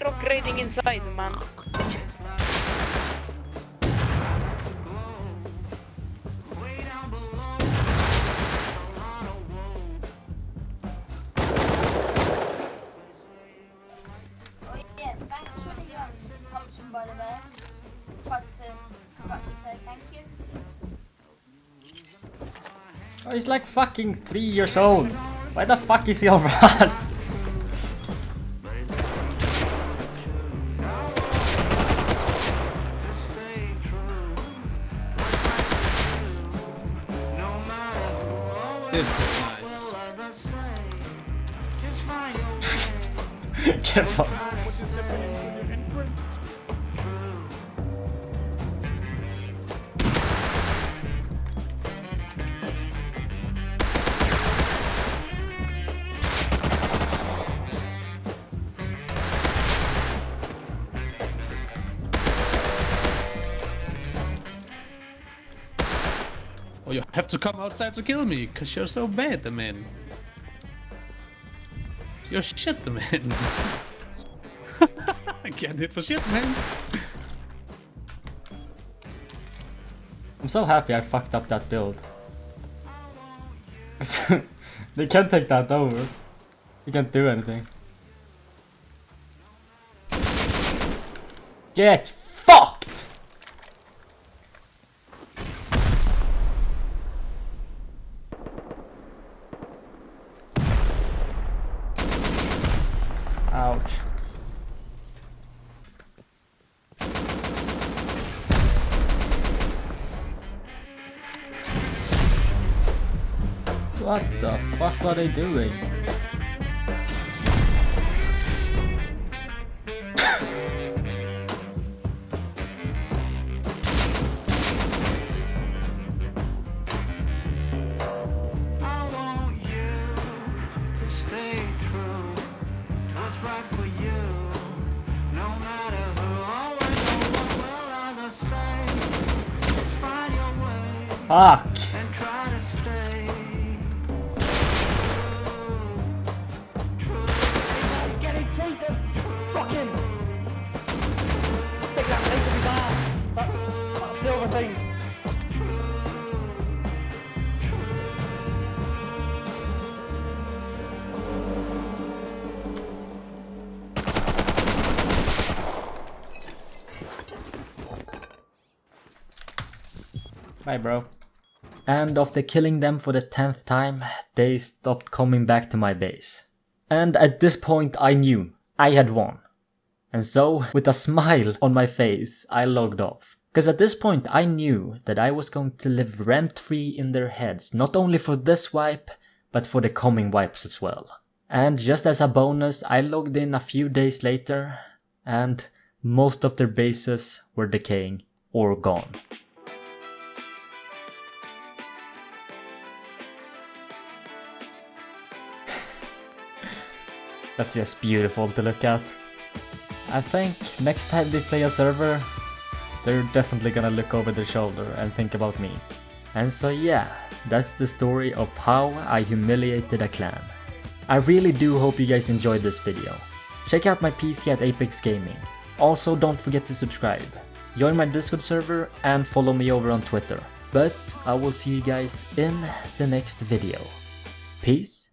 rock raiding inside, man.
Oh yeah, thanks for the Thompson, by the way. Forgot to say thank you.
Oh, he's like fucking 3 years old. Why the fuck is he over us?
This is nice.
Get fucked.
Oh, you have to come outside to kill me, cause you're so bad, man. You're shit, man. I can't hit for shit, man.
I'm so happy I fucked up that build. They can't take that over. You can't do anything. Get fucked! Ouch. What the fuck are they doing? Fuck!
He's getting chasing. Fuck him. Stick that thing to his ass. That silver thing.
Bye, bro. And after killing them for the 10th time, they stopped coming back to my base. And at this point I knew I had won. And so, with a smile on my face, I logged off. Because at this point I knew that I was going to live rent-free in their heads, not only for this wipe, but for the coming wipes as well. And just as a bonus, I logged in a few days later, and most of their bases were decaying or gone. That's just beautiful to look at. I think next time they play a server, they're definitely gonna look over their shoulder and think about me. And so yeah, that's the story of how I humiliated a clan. I really do hope you guys enjoyed this video. Check out my PC at Apex Gaming. Also, don't forget to subscribe. Join my Discord server and follow me over on Twitter. But I will see you guys in the next video. Peace